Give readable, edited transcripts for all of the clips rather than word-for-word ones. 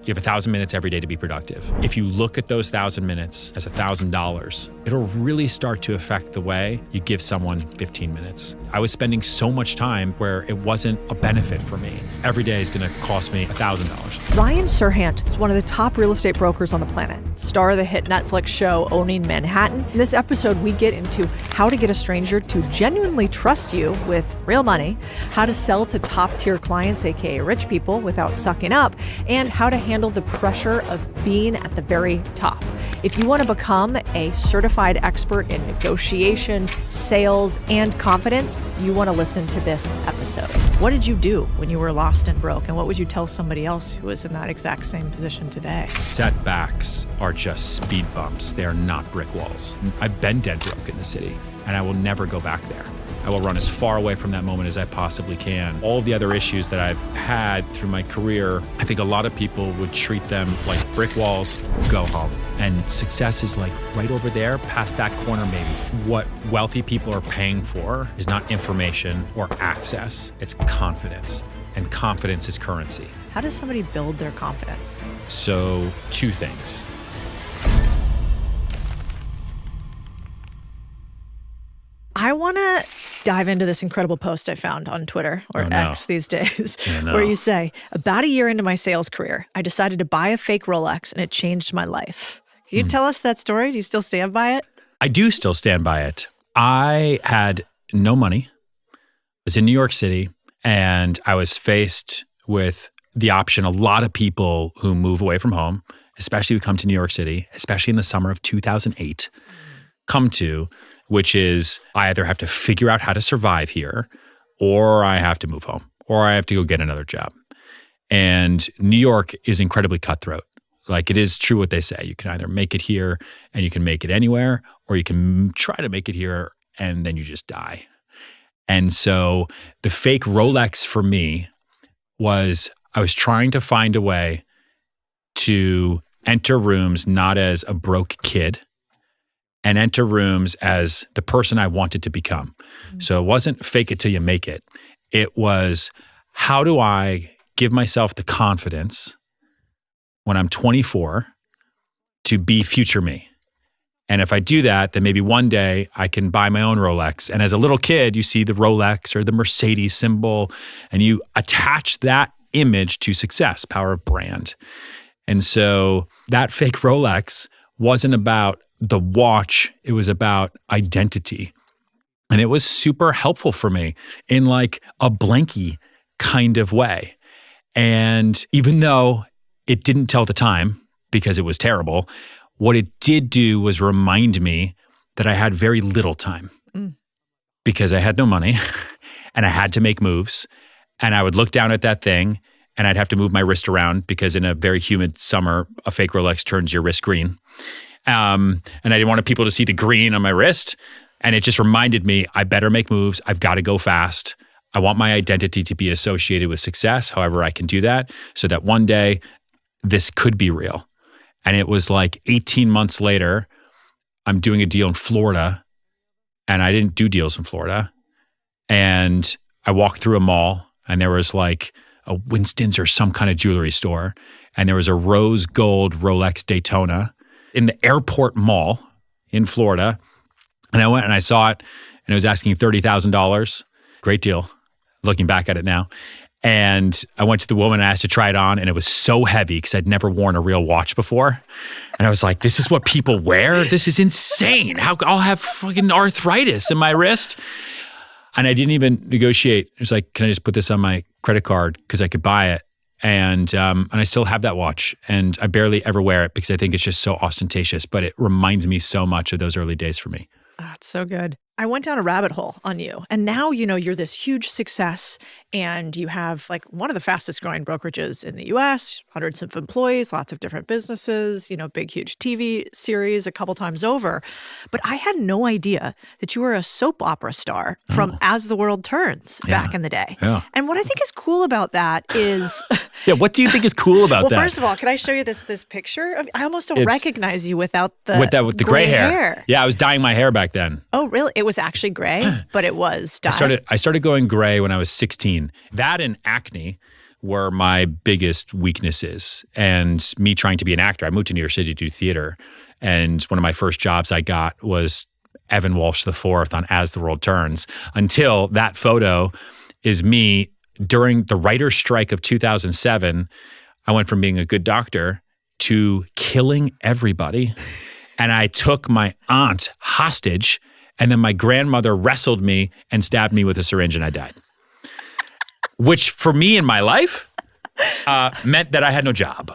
You have 1,000 minutes every day to be productive. If you look at those 1,000 minutes as $1,000, it'll really start to affect the way you give someone 15 minutes. I was spending so much time where it wasn't a benefit for me. Every day is gonna cost me $1,000. Ryan Serhant is one of the top real estate brokers on the planet, star of the hit Netflix show Owning Manhattan. In this episode, we get into how to get a stranger to genuinely trust you with real money, how to sell to top-tier clients, aka rich people, without sucking up, and how to handle the pressure of being at the very top. If you want to become a certified expert in negotiation, sales, and confidence, you want to listen to this episode. What did you do when you were lost and broke, and what would you tell somebody else who is in that exact same position today? Setbacks are just speed bumps. They are not brick walls. I've been dead broke in the city, and I will never go back there. I will run as far away from that moment as I possibly can. All of the other issues that I've had through my career, I think a lot of people would treat them like brick walls, go home. And success is like right over there, past that corner maybe. What wealthy people are paying for is not information or access, it's confidence. And confidence is currency. How does somebody build their confidence? So, two things. I want to dive into this incredible post I found on Twitter, or X these days, where you say, about a year into my sales career, I decided to buy a fake Rolex and it changed my life. Can you tell us that story? Do you still stand by it? I do still stand by it. I had no money. I was in New York City, and I was faced with the option a lot of people who move away from home, especially who come to New York City, especially in the summer of 2008, come to, which is I either have to figure out how to survive here, or I have to move home, or I have to go get another job. And New York is incredibly cutthroat. Like, it is true what they say. You can either make it here and you can make it anywhere, or you can try to make it here and then you just die. And so the fake Rolex for me was I was trying to find a way to enter rooms not as a broke kid, and enter rooms as the person I wanted to become. So it wasn't fake it till you make it. It was, how do I give myself the confidence when I'm 24 to be future me? And if I do that, then maybe one day I can buy my own Rolex. And as a little kid, you see the Rolex or the Mercedes symbol, and you attach that image to success, power of brand. And so that fake Rolex wasn't about the watch, it was about identity. And it was super helpful for me in like a blankie kind of way. And even though it didn't tell the time because it was terrible, what it did do was remind me that I had very little time because I had no money and I had to make moves. And I would look down at that thing and I'd have to move my wrist around because in a very humid summer, a fake Rolex turns your wrist green. And I didn't want people to see the green on my wrist. And it just reminded me, I better make moves. I've got to go fast. I want my identity to be associated with success, however I can do that, so that one day this could be real. And it was like 18 months later, I'm doing a deal in Florida, and I didn't do deals in Florida. And I walked through a mall, and there was like a Winston's or some kind of jewelry store, and there was a rose gold Rolex Daytona in the airport mall in Florida. And I went and I saw it, and it was asking $30,000. Great deal, looking back at it now. And I went to the woman and asked to try it on, and it was so heavy because I'd never worn a real watch before. And I was like, this is what people wear? This is insane. I'll have fucking arthritis in my wrist. And I didn't even negotiate. It was like, can I just put this on my credit card because I could buy it? And I still have that watch, and I barely ever wear it because I think it's just so ostentatious, but it reminds me so much of those early days for me. That's so good. I went down a rabbit hole on you, and now, you're this huge success, and you have like one of the fastest growing brokerages in the US, hundreds of employees, lots of different businesses, big, huge TV series a couple times over. But I had no idea that you were a soap opera star from As the World Turns back in the day. Yeah. And what I think is cool about that is... Yeah, what do you think is cool about that? Well, first of all, can I show you this picture? I almost don't recognize you without the gray hair. Yeah, I was dyeing my hair back then. Oh, really? It was actually gray, but it was dyed. I started going gray when I was 16. That and acne were my biggest weaknesses. And me trying to be an actor, I moved to New York City to do theater. And one of my first jobs I got was Evan Walsh IV on As the World Turns, until that photo is me during the writer's strike of 2007. I went from being a good doctor to killing everybody. And I took my aunt hostage, and then my grandmother wrestled me and stabbed me with a syringe, and I died. Which for me in my life meant that I had no job.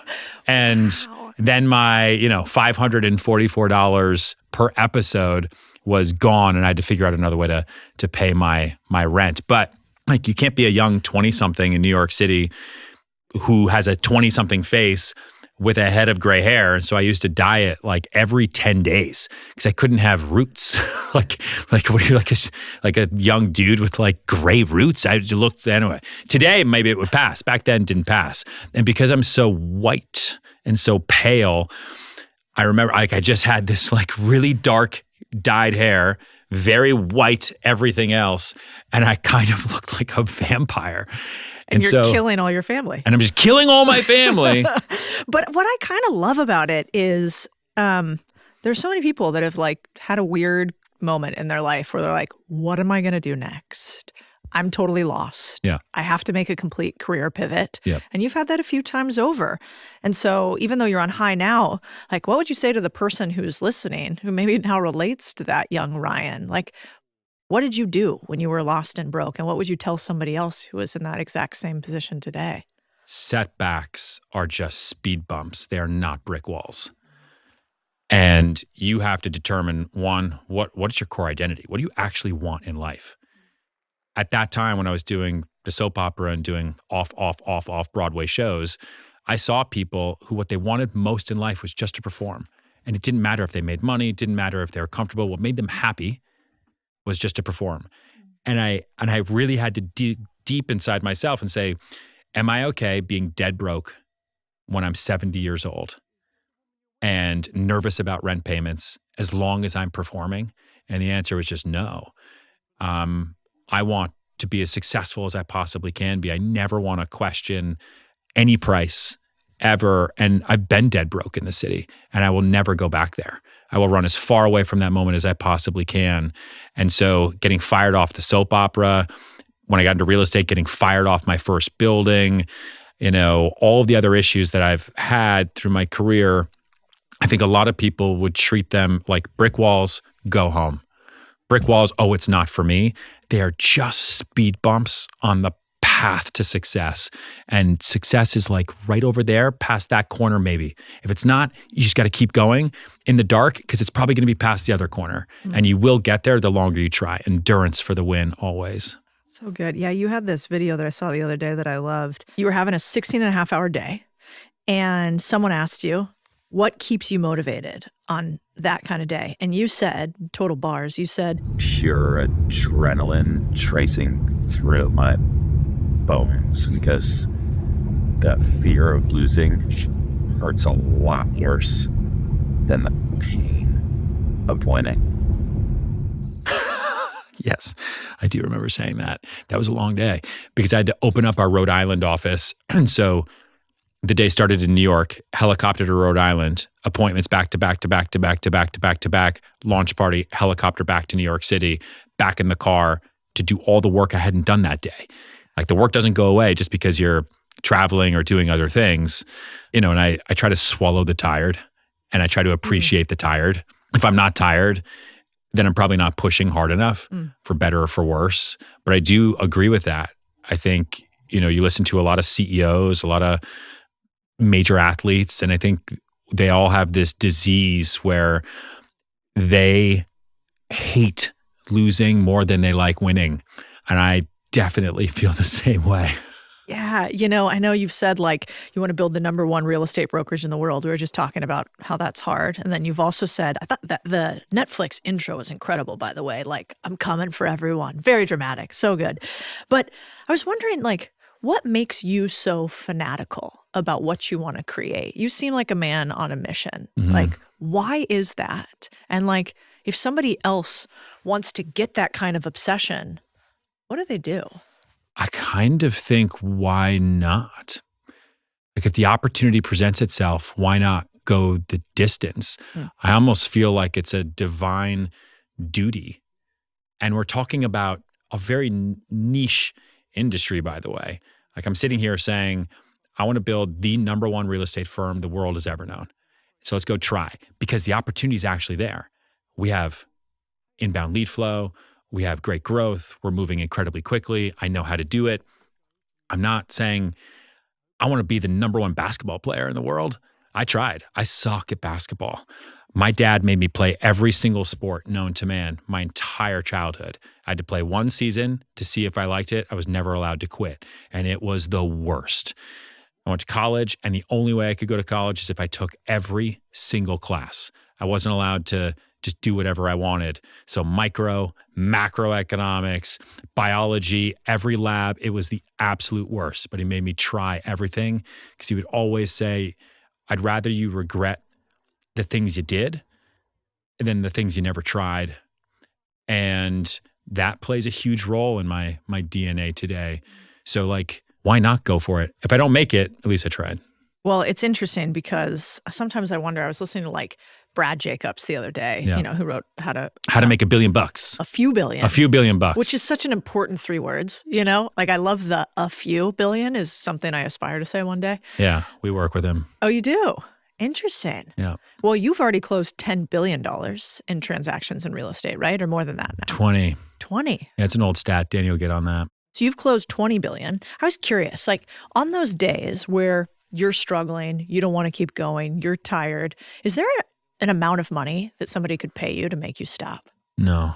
And then my, $544 per episode was gone, and I had to figure out another way to pay my rent. But like, you can't be a young 20-something in New York City who has a 20-something face with a head of gray hair. And so I used to diet like every 10 days because I couldn't have roots. like what are you, like a young dude with like gray roots? I looked anyway. Today, maybe it would pass. Back then, it didn't pass. And because I'm so white and so pale, I remember like I just had this like really dark dyed hair, very white, everything else. And I kind of looked like a vampire. And you're killing all your family. And I'm just killing all my family. But what I kind of love about it is there's so many people that have like had a weird moment in their life where they're like, what am I going to do next? I'm totally lost. Yeah. I have to make a complete career pivot. Yep. And you've had that a few times over. And so even though you're on high now, like what would you say to the person who's listening who maybe now relates to that young Ryan? Like, what did you do when you were lost and broke? And what would you tell somebody else who is in that exact same position today? Setbacks are just speed bumps. They are not brick walls. And you have to determine, one, what is your core identity? What do you actually want in life? At that time, when I was doing the soap opera and doing off Broadway shows, I saw people who what they wanted most in life was just to perform. And it didn't matter if they made money, it didn't matter if they were comfortable. What made them happy was just to perform. And I really had to dig deep inside myself and say, am I okay being dead broke when I'm 70 years old and nervous about rent payments as long as I'm performing? And the answer was just no. I want to be as successful as I possibly can be. I never want to question any price ever. And I've been dead broke in the city, and I will never go back there. I will run as far away from that moment as I possibly can. And so getting fired off the soap opera, when I got into real estate, getting fired off my first building, all of the other issues that I've had through my career, I think a lot of people would treat them like brick walls, go home. Brick walls, oh, it's not for me. They are just speed bumps on the path to success. And success is like right over there, past that corner maybe. If it's not, you just got to keep going in the dark because it's probably going to be past the other corner. Mm-hmm. And you will get there the longer you try. Endurance for the win always. So good. Yeah, you had this video that I saw the other day that I loved. You were having a 16-and-a-half-hour day, and someone asked you, what keeps you motivated on that kind of day? And you said, total bars, you said, pure adrenaline tracing through my bones, because the fear of losing hurts a lot worse than the pain of winning. Yes, I do remember saying that. That was a long day because I had to open up our Rhode Island office. And so the day started in New York, helicopter to Rhode Island, appointments back to back to back to back to back to back to back, launch party, helicopter back to New York City, back in the car to do all the work I hadn't done that day. Like the work doesn't go away just because you're traveling or doing other things, and I try to swallow the tired and I try to appreciate the tired. If I'm not tired, then I'm probably not pushing hard enough for better or for worse. But I do agree with that. I think, you listen to a lot of CEOs, a lot of major athletes, and I think they all have this disease where they hate losing more than they like winning. And I definitely feel the same way. Yeah. I know you've said like you want to build the #1 real estate brokerage in the world. We were just talking about how that's hard. And then you've also said, I thought that the Netflix intro was incredible, by the way. Like, I'm coming for everyone. Very dramatic. So good. But I was wondering, like, what makes you so fanatical about what you want to create? You seem like a man on a mission. Mm-hmm. Like, why is that? And like, if somebody else wants to get that kind of obsession, what do they do? I kind of think, why not? Like, if the opportunity presents itself, why not go the distance? I almost feel like it's a divine duty. And we're talking about a very niche industry, by the way. Like, I'm sitting here saying, I want to build the number one real estate firm the world has ever known. So let's go try, because the opportunity is actually there. We have inbound lead flow. We have great growth. We're moving incredibly quickly. I know how to do it. I'm not saying I want to be the number one basketball player in the world. I tried. I suck at basketball. My dad made me play every single sport known to man my entire childhood. I had to play one season to see if I liked it. I was never allowed to quit, and it was the worst. I went to college, and the only way I could go to college is if I took every single class. I wasn't allowed to just do whatever I wanted. So micro, macroeconomics, biology, every lab, it was the absolute worst. But he made me try everything, because he would always say, I'd rather you regret the things you did than the things you never tried. And that plays a huge role in my DNA today. So, like, why not go for it? If I don't make it, at least I tried. Well, it's interesting because sometimes I wonder, I was listening to like Brad Jacobs the other day, who wrote How to Make $1 billion bucks. A few billion. A few billion bucks. Which is such an important 3 words, Like, I love the a few billion is something I aspire to say one day. Yeah, we work with him. Oh, you do? Interesting. Yeah. Well, you've already closed $10 billion in transactions in real estate, right? Or more than that now? 20. 20. Yeah, it's an old stat. Danny will get on that. So you've closed 20 billion. I was curious, like, on those days where you're struggling, you don't want to keep going, you're tired, is there an amount of money that somebody could pay you to make you stop? No,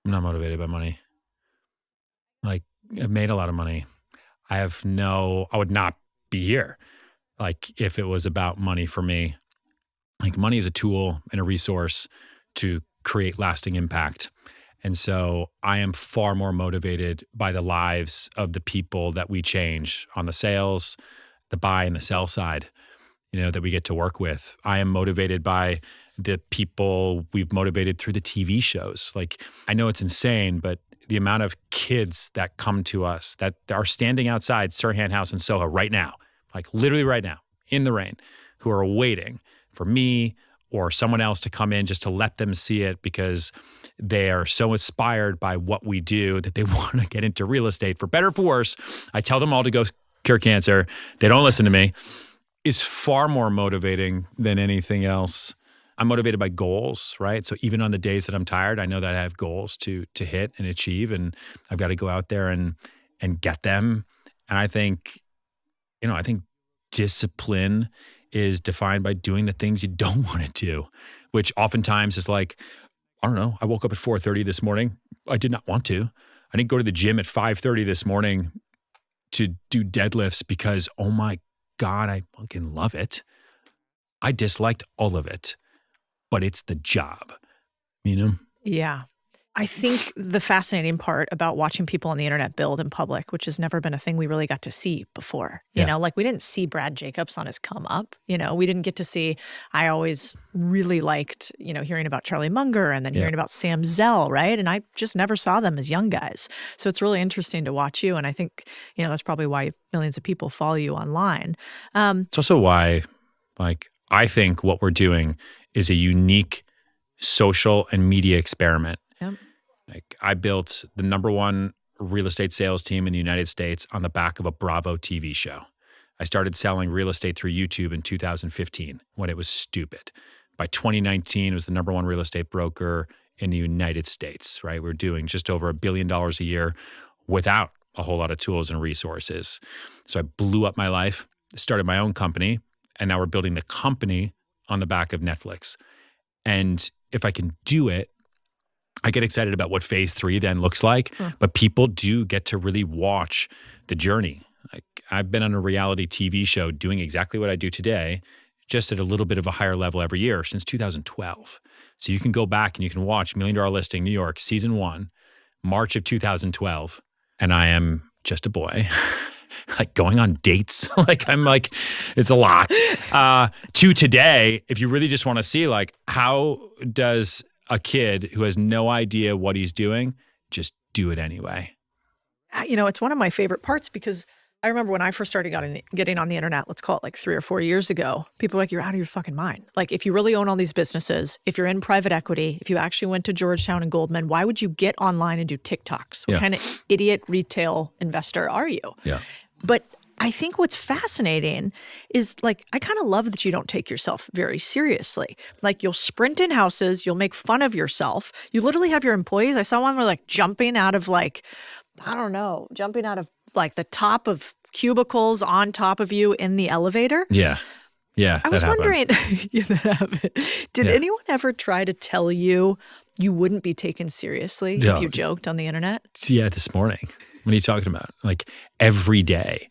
I'm not motivated by money. Like, I've made a lot of money. I would not be here, like, if it was about money for me. Like, money is a tool and a resource to create lasting impact. And so I am far more motivated by the lives of the people that we change on the sales, the buy and the sell side, that we get to work with. I am motivated by the people we've motivated through the TV shows. Like, I know it's insane, but the amount of kids that come to us that are standing outside Serhant House in Soho right now, like literally right now in the rain, who are waiting for me or someone else to come in just to let them see it, because they are so inspired by what we do that they want to get into real estate. For better or for worse, I tell them all to go cure cancer. They don't listen to me. Is far more motivating than anything else. I'm motivated by goals, right? So even on the days that I'm tired, I know that I have goals to hit and achieve, and I've got to go out there and get them. And I think discipline is defined by doing the things you don't want to do, which oftentimes is like, I don't know, I woke up at 4:30 this morning. I did not want to. I didn't go to the gym at 5:30 this morning to do deadlifts because, oh my God, I fucking love it. I disliked all of it, but it's the job, Yeah. I think the fascinating part about watching people on the internet build in public, which has never been a thing we really got to see before, like we didn't see Brad Jacobs on his come up, we didn't get to see, I always really liked, hearing about Charlie Munger and then hearing about Sam Zell, right? And I just never saw them as young guys. So it's really interesting to watch you. And I think, that's probably why millions of people follow you online. It's also why, like, I think what we're doing is a unique social and media experiment. Yep. Like, I built the number one real estate sales team in the United States on the back of a Bravo TV show. I started selling real estate through YouTube in 2015 when it was stupid. By 2019, it was the number one real estate broker in the United States, right? We're doing just over $1 billion a year without a whole lot of tools and resources. So I blew up my life, started my own company, and now we're building the company on the back of Netflix. And if I can do it, I get excited about what phase 3 then looks like, but people do get to really watch the journey. Like, I've been on a reality TV show doing exactly what I do today, just at a little bit of a higher level every year since 2012. So you can go back and you can watch $1 Million Listing New York, season 1, March of 2012. And I am just a boy, like going on dates. It's a lot. To today, if you really just want to see, like, how does a kid who has no idea what he's doing just do it anyway? It's one of my favorite parts because I remember when I first started getting on the internet, let's call it like 3 or 4 years ago, people were like, you're out of your fucking mind. Like, if you really own all these businesses, if you're in private equity, if you actually went to Georgetown and Goldman, why would you get online and do TikToks? What kind of idiot retail investor are you? Yeah. But I think what's fascinating is, like, I kind of love that you don't take yourself very seriously. Like, you'll sprint in houses, you'll make fun of yourself. You literally have your employees. I saw one where like jumping out of like the top of cubicles on top of you in the elevator. Yeah. Yeah. I was wondering, did anyone ever try to tell you you wouldn't be taken seriously if you joked on the internet? Yeah, this morning. What are you talking about? Like, every day.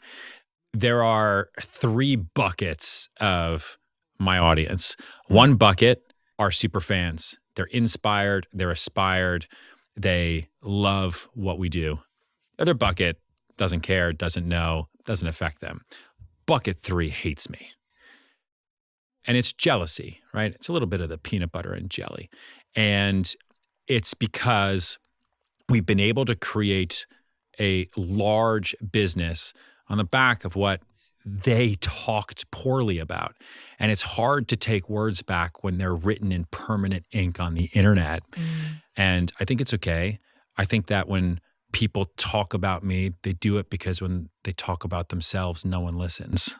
There are 3 buckets of my audience. One bucket are super fans. They're inspired. They're aspired. They love what we do. The other bucket doesn't care, doesn't know, doesn't affect them. Bucket 3 hates me. And it's jealousy, right? It's a little bit of the peanut butter and jelly. And it's because we've been able to create a large business on the back of what they talked poorly about. And it's hard to take words back when they're written in permanent ink on the internet. And I think it's okay. I think that when people talk about me, they do it because when they talk about themselves, no one listens.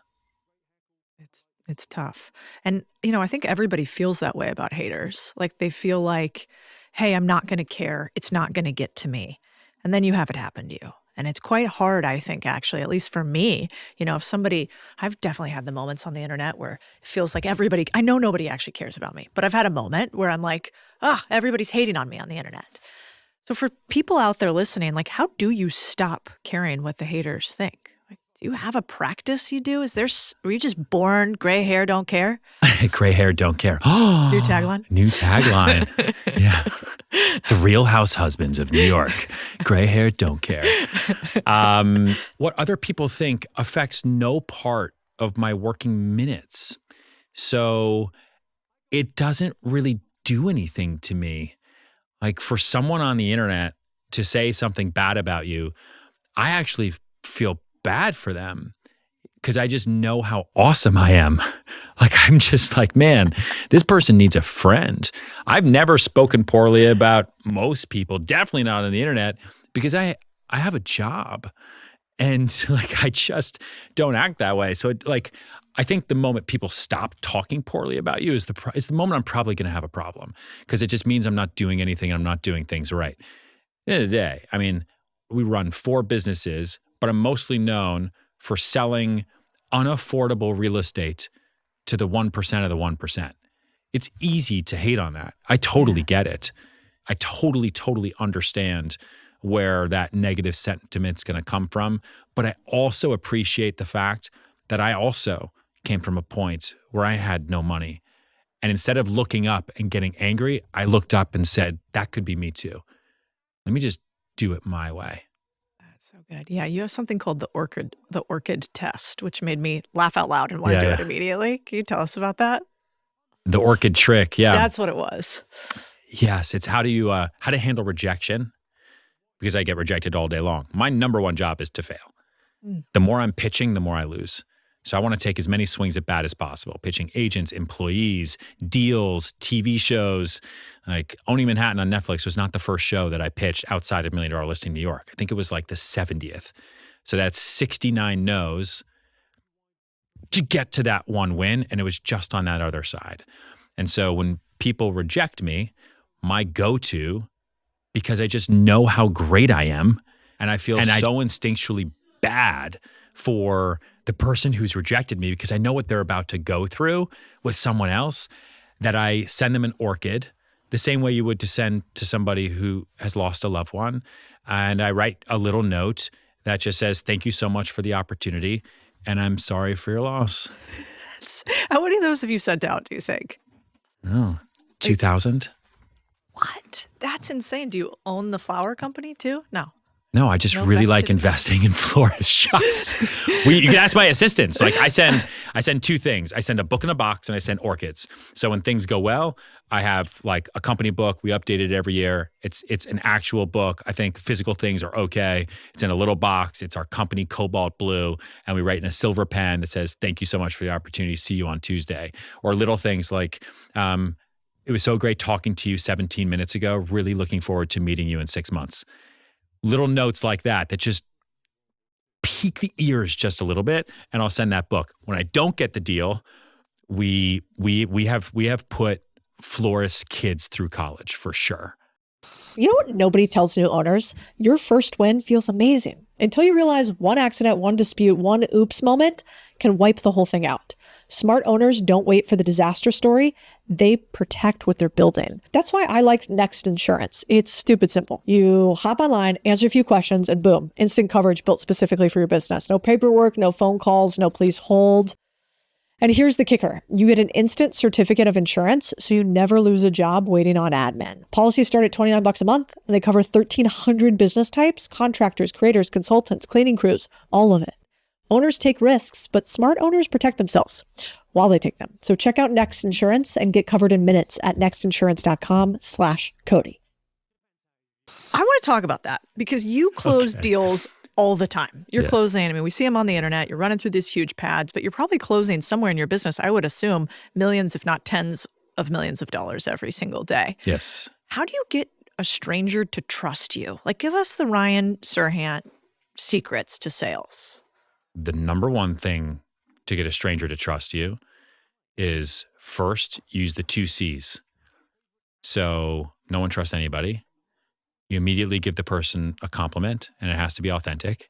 It's tough. And, I think everybody feels that way about haters. Like, they feel like, hey, I'm not going to care. It's not going to get to me. And then you have it happen to you. And it's quite hard, I think, actually, at least for me. I've definitely had the moments on the internet where it feels like I know nobody actually cares about me, but I've had a moment where I'm like, everybody's hating on me on the internet. So for people out there listening, like, how do you stop caring what the haters think? Like, do you have a practice you do? Were you just born gray hair, don't care? Gray hair, don't care. New tagline? New tagline. Yeah. The Real House Husbands of New York. Gray hair, don't care. What other people think affects no part of my working minutes. So it doesn't really do anything to me. Like, for someone on the internet to say something bad about you, I actually feel bad for them because I just know how awesome I am. Like, I'm just like, man, this person needs a friend. I've never spoken poorly about most people, definitely not on the internet, because I have a job. And like, I just don't act that way. So I think the moment people stop talking poorly about you is the moment I'm probably going to have a problem, because it just means I'm not doing anything. I'm not doing things right. At the end of the day, I mean, we run 4 businesses, but I'm mostly known for selling unaffordable real estate to the 1% of the 1%. It's easy to hate on that. I totally get it. I totally understand where that negative sentiment's going to come from. But I also appreciate the fact that I also came from a point where I had no money. And instead of looking up and getting angry, I looked up and said, that could be me too. Let me just do it my way. That's so good. Yeah, you have something called the orchid test, which made me laugh out loud and want to do it immediately. Can you tell us about that? The orchid trick, yeah. That's what it was. Yes, it's how to handle rejection, because I get rejected all day long. My number one job is to fail. The more I'm pitching, the more I lose. So I want to take as many swings at bat as possible, pitching agents, employees, deals, TV shows. Like, Owning Manhattan on Netflix was not the first show that I pitched outside of $1 Million Listing New York. I think it was like the 70th. So that's 69 no's to get to that one win. And it was just on that other side. And so when people reject me, my go-to, because I just know how great I am, and I feel so instinctually bad for the person who's rejected me, because I know what they're about to go through with someone else, that I send them an orchid the same way you would to send to somebody who has lost a loved one. And I write a little note that just says, thank you so much for the opportunity, and I'm sorry for your loss. How many of those have you sent out, do you think? Oh, 2,000. What? That's insane. Do you own the flower company too? No. No, I just No really like vested- investing in florist shops. You can ask my assistants. Like I send two things. I send a book in a box and I send orchids. So when things go well, I have like a company book. We update it every year. It's an actual book. I think physical things are okay. It's in a little box. It's our company cobalt blue. And we write in a silver pen that says, thank you so much for the opportunity. See you on Tuesday. Or little things like, it was so great talking to you 17 minutes ago. Really looking forward to meeting you in 6 months. Little notes like that just pique the ears just a little bit, and I'll send that book. When I don't get the deal, we have put florist kids through college for sure. You know what nobody tells new owners? Your first win feels amazing until you realize one accident, one dispute, one oops moment can wipe the whole thing out. Smart owners don't wait for the disaster story. They protect what they're building. That's why I like Next Insurance. It's stupid simple. You hop online, answer a few questions, and boom, instant coverage built specifically for your business. No paperwork, no phone calls, no please hold. And here's the kicker. You get an instant certificate of insurance, so you never lose a job waiting on admin. Policies start at $29 a month, and they cover 1,300 business types, contractors, creators, consultants, cleaning crews, all of it. Owners take risks, but smart owners protect themselves while they take them. So check out Next Insurance and get covered in minutes at nextinsurance.com/Cody. I want to talk about that because you close deals all the time. You're closing. I mean, we see them on the internet. You're running through these huge pads, but you're probably closing somewhere in your business, I would assume, millions, if not tens of millions of dollars every single day. Yes. How do you get a stranger to trust you? Like, give us the Ryan Serhant secrets to sales. The number one thing to get a stranger to trust you is first use the 2 C's. So no one trusts anybody. You immediately give the person a compliment, and it has to be authentic,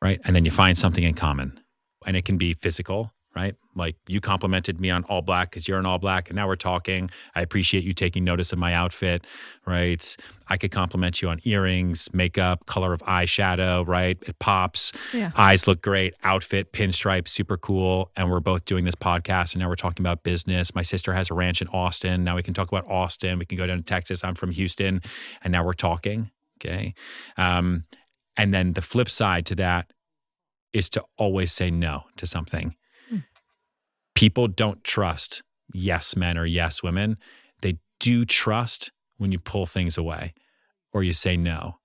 right? And then you find something in common, and it can be physical, right? Like you complimented me on all black because you're in all black, and now we're talking. I appreciate you taking notice of my outfit, right? I could compliment you on earrings, makeup, color of eyeshadow, right? It pops. Yeah. Eyes look great. Outfit, pinstripe, super cool. And we're both doing this podcast, and now we're talking about business. My sister has a ranch in Austin. Now we can talk about Austin. We can go down to Texas. I'm from Houston, and now we're talking. Okay. And then the flip side to that is to always say no to something. People don't trust yes men or yes women. They do trust when you pull things away or you say no.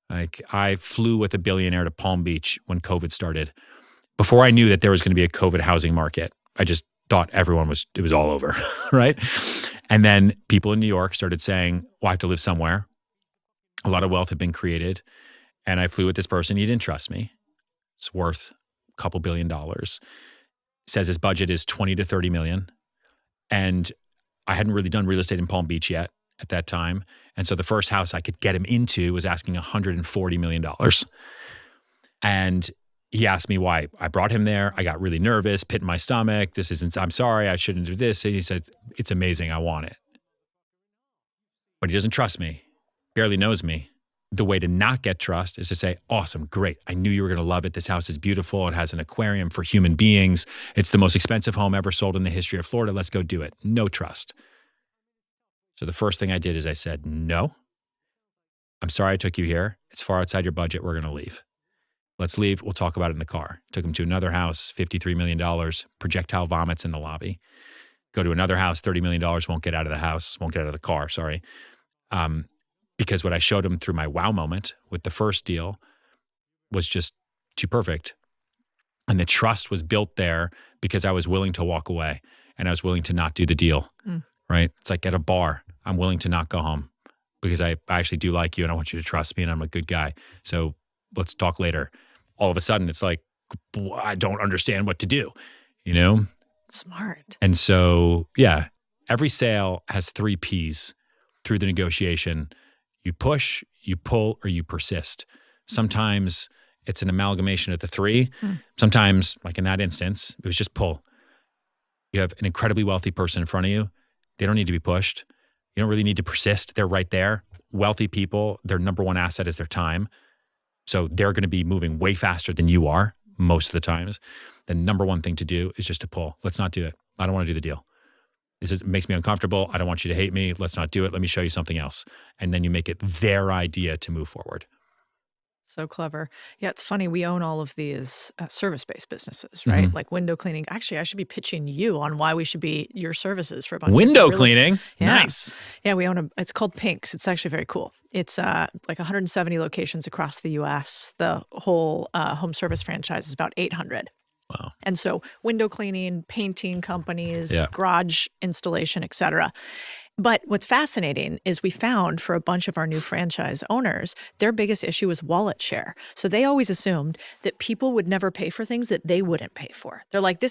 Like I flew with a billionaire to Palm Beach when COVID started. Before I knew that there was going to be a COVID housing market, I just thought it was all over, right? And then people in New York started saying, well, I have to live somewhere. A lot of wealth had been created. And I flew with this person. He didn't trust me. It's worth a couple $1 billion. Says his budget is 20 to 30 million. And I hadn't really done real estate in Palm Beach yet at that time. And so the first house I could get him into was asking $140 million. And he asked me why I brought him there. I got really nervous, pit in my stomach. I'm sorry, I shouldn't do this. And he said, it's amazing, I want it. But he doesn't trust me, barely knows me. The way to not get trust is to say, awesome, great. I knew you were going to love it. This house is beautiful. It has an aquarium for human beings. It's the most expensive home ever sold in the history of Florida. Let's go do it. No trust. So the first thing I did is I said, no, I'm sorry I took you here. It's far outside your budget. We're going to leave. Let's leave. We'll talk about it in the car. Took him to another house, $53 million, projectile vomits in the lobby. Go to another house, $30 million, won't get out of the car, sorry. Because what I showed him through my wow moment with the first deal was just too perfect. And the trust was built there because I was willing to walk away and I was willing to not do the deal, right? It's like at a bar, I'm willing to not go home because I actually do like you and I want you to trust me and I'm a good guy. So let's talk later. All of a sudden, it's like, I don't understand what to do, you know? Smart. And so, yeah, every sale has 3 Ps through the negotiation. You push, you pull, or you persist. Sometimes it's an amalgamation of the 3. Sometimes, like in that instance, it was just pull. You have an incredibly wealthy person in front of you. They don't need to be pushed. You don't really need to persist. They're right there. Wealthy people, their number one asset is their time. So they're going to be moving way faster than you are most of the times. The number one thing to do is just to pull. Let's not do it. I don't want to do the deal. It makes me uncomfortable. I don't want you to hate me. Let's not do it. Let me show you something else. And then you make it their idea to move forward. So clever. Yeah, it's funny. We own all of these service-based businesses, right? Like window cleaning. Actually, I should be pitching you on why we should be your services for a bunch of Window real estate. cleaning? Yeah. Nice. Yeah, we own it's called Pinks. It's actually very cool. It's like 170 locations across the U.S. The whole home service franchise is about 800. Wow. And so window cleaning, painting companies, Yeah. garage installation, et cetera. But what's fascinating is we found for a bunch of our new franchise owners, their biggest issue was wallet share. So they always assumed that people would never pay for things that they wouldn't pay for. They're like,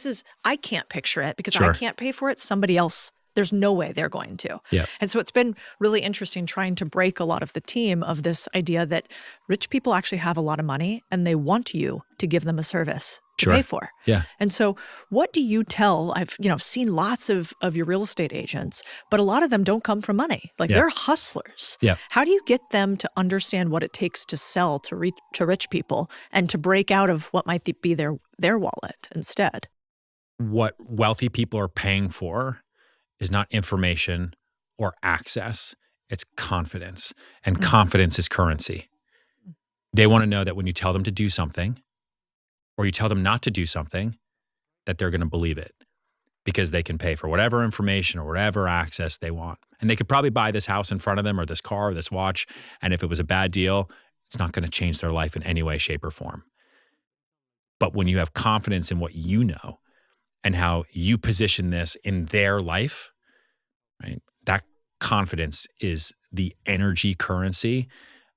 I can't picture it because Sure. I can't pay for it. Somebody else, there's no way they're going to. Yeah. And so it's been really interesting trying to break a lot of the team of this idea that rich people actually have a lot of money and they want you to give them a service to Sure. pay for. Yeah. And so what do you tell, I've seen lots of your real estate agents, but a lot of them don't come from money. Like Yeah. they're hustlers. Yeah. How do you get them to understand what it takes to sell to rich people and to break out of what might be their wallet instead? What wealthy people are paying for is not information or access. It's confidence. And confidence is currency. They want to know that when you tell them to do something or you tell them not to do something, that they're going to believe it because they can pay for whatever information or whatever access they want. And they could probably buy this house in front of them or this car or this watch. And if it was a bad deal, it's not going to change their life in any way, shape, or form. But when you have confidence in what you know and how you position this in their life, right? That confidence is the energy currency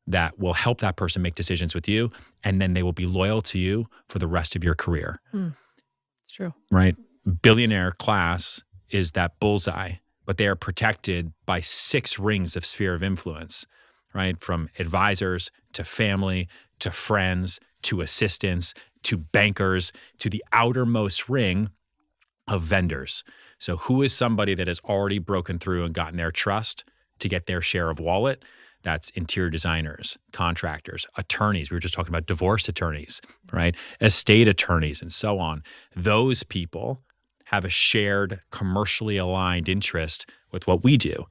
that will help that person make decisions with you. And then they will be loyal to you for the rest of your career. It's true. Right? Billionaire class is that bullseye, but they are protected by 6 rings of sphere of influence, right? From advisors to family to friends to assistants to bankers to the outermost ring of vendors. So who is somebody that has already broken through and gotten their trust to get their share of wallet? That's interior designers, contractors, attorneys. We were just talking about divorce attorneys, right? Estate attorneys and so on. Those people have a shared commercially aligned interest with what we do.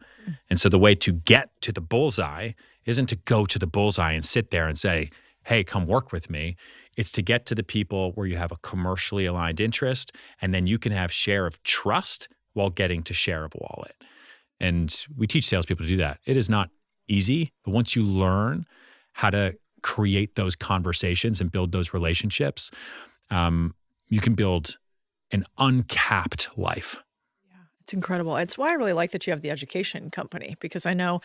And so the way to get to the bullseye isn't to go to the bullseye and sit there and say, hey, come work with me. It's to get to the people where you have a commercially aligned interest, and then you can have share of trust while getting to share of wallet. And we teach salespeople to do that. It is not easy, but once you learn how to create those conversations and build those relationships, you can build an uncapped life. It's incredible. It's why I really like that you have the education company, because I know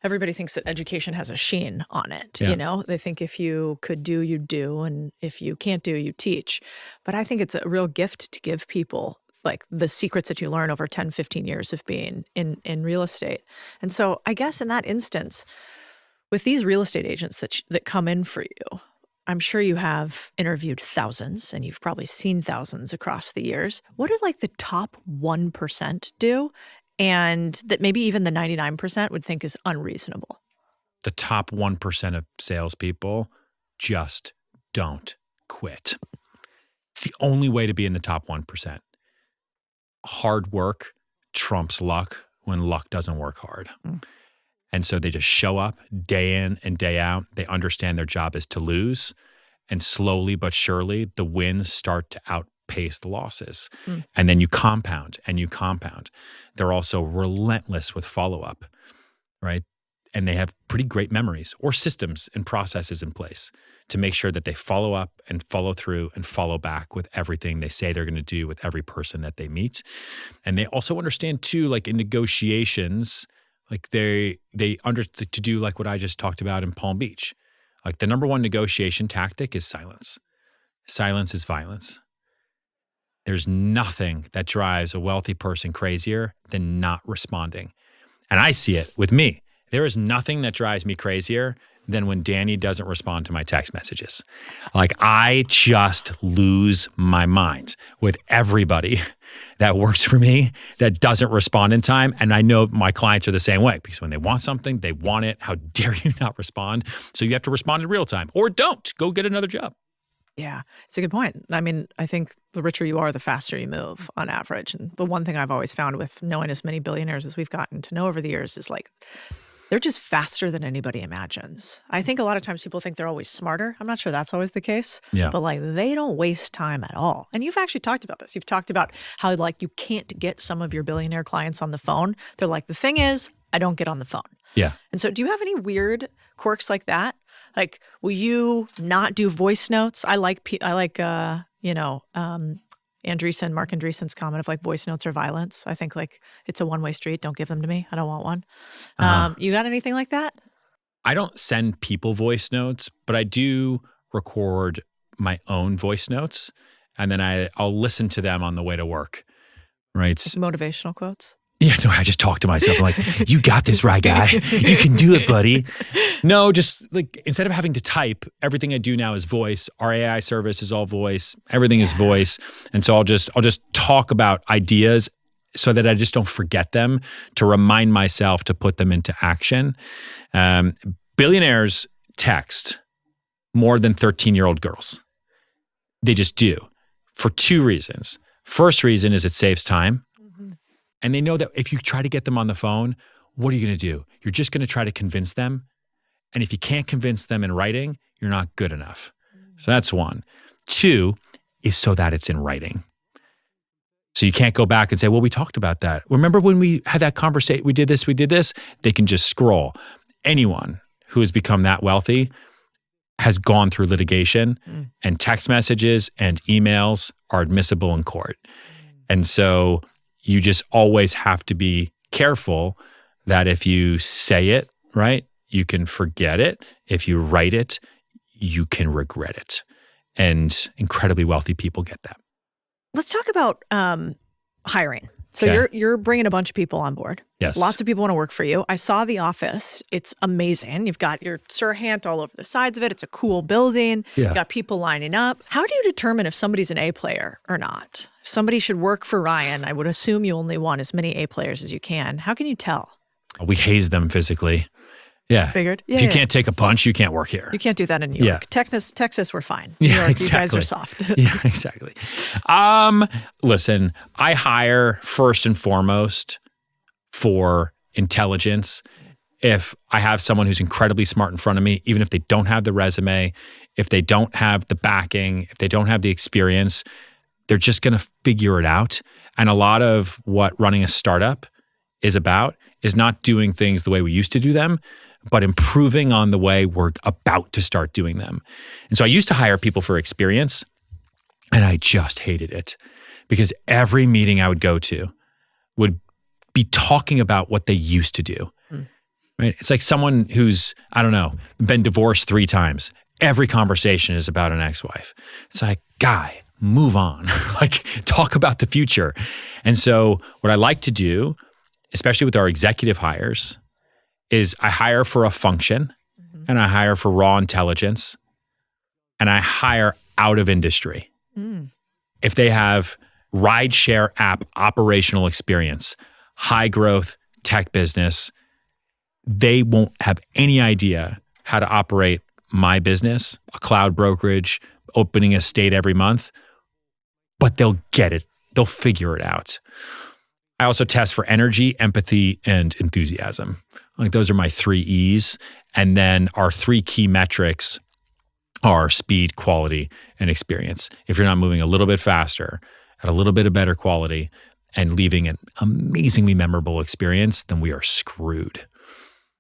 everybody thinks that education has a sheen on it. Yeah. You know, they think if you could do, you do, and if you can't do, you teach. But I think it's a real gift to give people like the secrets that you learn over 10, 15 years of being in real estate. And so I guess in that instance, with these real estate agents that come in for you, I'm sure you have interviewed thousands and you've probably seen thousands across the years. What did like the top 1% do? And that maybe even the 99% would think is unreasonable? The top 1% of salespeople just don't quit. It's the only way to be in the top 1%. Hard work trumps luck when luck doesn't work hard. And so they just show up day in and day out. They understand their job is to lose. And slowly but surely, the wins start to outpace the losses. And then you compound and you compound. They're also relentless with follow-up, right? And they have pretty great memories or systems and processes in place to make sure that they follow up and follow through and follow back with everything they say they're going to do with every person that they meet. And they also understand too, like in negotiations, like they understood to do like what I just talked about in Palm Beach. Like the number one negotiation tactic is silence. Silence is violence. There's nothing that drives a wealthy person crazier than not responding. And I see it with me. There is nothing that drives me crazier than when Danny doesn't respond to my text messages. Like I just lose my mind with everybody that works for me that doesn't respond in time. And I know my clients are the same way because when they want something, they want it. How dare you not respond? So you have to respond in real time or don't. Go get another job. Yeah, it's a good point. I mean, I think the richer you are, the faster you move on average. And the one thing I've always found with knowing as many billionaires as we've gotten to know over the years is like They're just faster than anybody imagines. I think a lot of times people think they're always smarter. I'm not sure that's always the case. Yeah. But like they don't waste time at all. And you've actually talked about this. You've talked about how like you can't get some of your billionaire clients on the phone. They're like, the thing is, I don't get on the phone. Yeah. And so do you have any weird quirks like that? Like, will you not do voice notes? I like Mark Andreessen's comment of like voice notes are violence. I think like it's a one-way street. Don't give them to me. I don't want one. You got anything like that? I don't send people voice notes, but I do record my own voice notes, and then I'll listen to them on the way to work. Right? Motivational quotes. Yeah, no, I just talk to myself. I'm like, you got this, right, guy? You can do it, buddy. No, just like instead of having to type, everything I do now is voice. Our AI service is all voice. Everything is voice. And so I'll just talk about ideas so that I just don't forget them, to remind myself to put them into action. Billionaires text more than 13-year-old girls. They just do, for two reasons. First reason is it saves time. And they know that if you try to get them on the phone, what are you going to do? You're just going to try to convince them. And if you can't convince them in writing, you're not good enough. So that's one. Two is so that it's in writing. So you can't go back and say, well, we talked about that. Remember when we had that conversation, we did this? They can just scroll. Anyone who has become that wealthy has gone through litigation, and text messages and emails are admissible in court. And so you just always have to be careful that if you say it, right, you can forget it. If you write it, you can regret it. And incredibly wealthy people get that. Let's talk about hiring. So you're bringing a bunch of people on board. Yes. Lots of people want to work for you. I saw the office. It's amazing. You've got your Serhant all over the sides of it. It's a cool building. Yeah. You've got people lining up. How do you determine if somebody's an A player or not? If somebody should work for Ryan, I would assume you only want as many A players as you can. How can you tell? We haze them physically. Yeah. Figured. Yeah, if you can't take a punch, you can't work here. You can't do that in New York. Texas, we're fine. New Yeah, York, exactly. You guys are soft. Yeah, exactly. Listen, I hire first and foremost for intelligence. If I have someone who's incredibly smart in front of me, even if they don't have the resume, if they don't have the backing, if they don't have the experience, they're just going to figure it out. And a lot of what running a startup is about is not doing things the way we used to do them, but improving on the way we're about to start doing them. And so I used to hire people for experience, and I just hated it because every meeting I would go to would be talking about what they used to do. Right? It's like someone who's, I don't know, been divorced 3 times. Every conversation is about an ex-wife. It's like, guy, move on. Like, talk about the future. And so what I like to do, especially with our executive hires, is I hire for a function, and I hire for raw intelligence, and I hire out of industry. If they have rideshare app operational experience, high growth tech business, they won't have any idea how to operate my business, a cloud brokerage, opening a state every month, but they'll get it. They'll figure it out. I also test for energy, empathy, and enthusiasm. Like those are my 3 E's. And then our 3 key metrics are speed, quality, and experience. If you're not moving a little bit faster, at a little bit of better quality, and leaving an amazingly memorable experience, then we are screwed.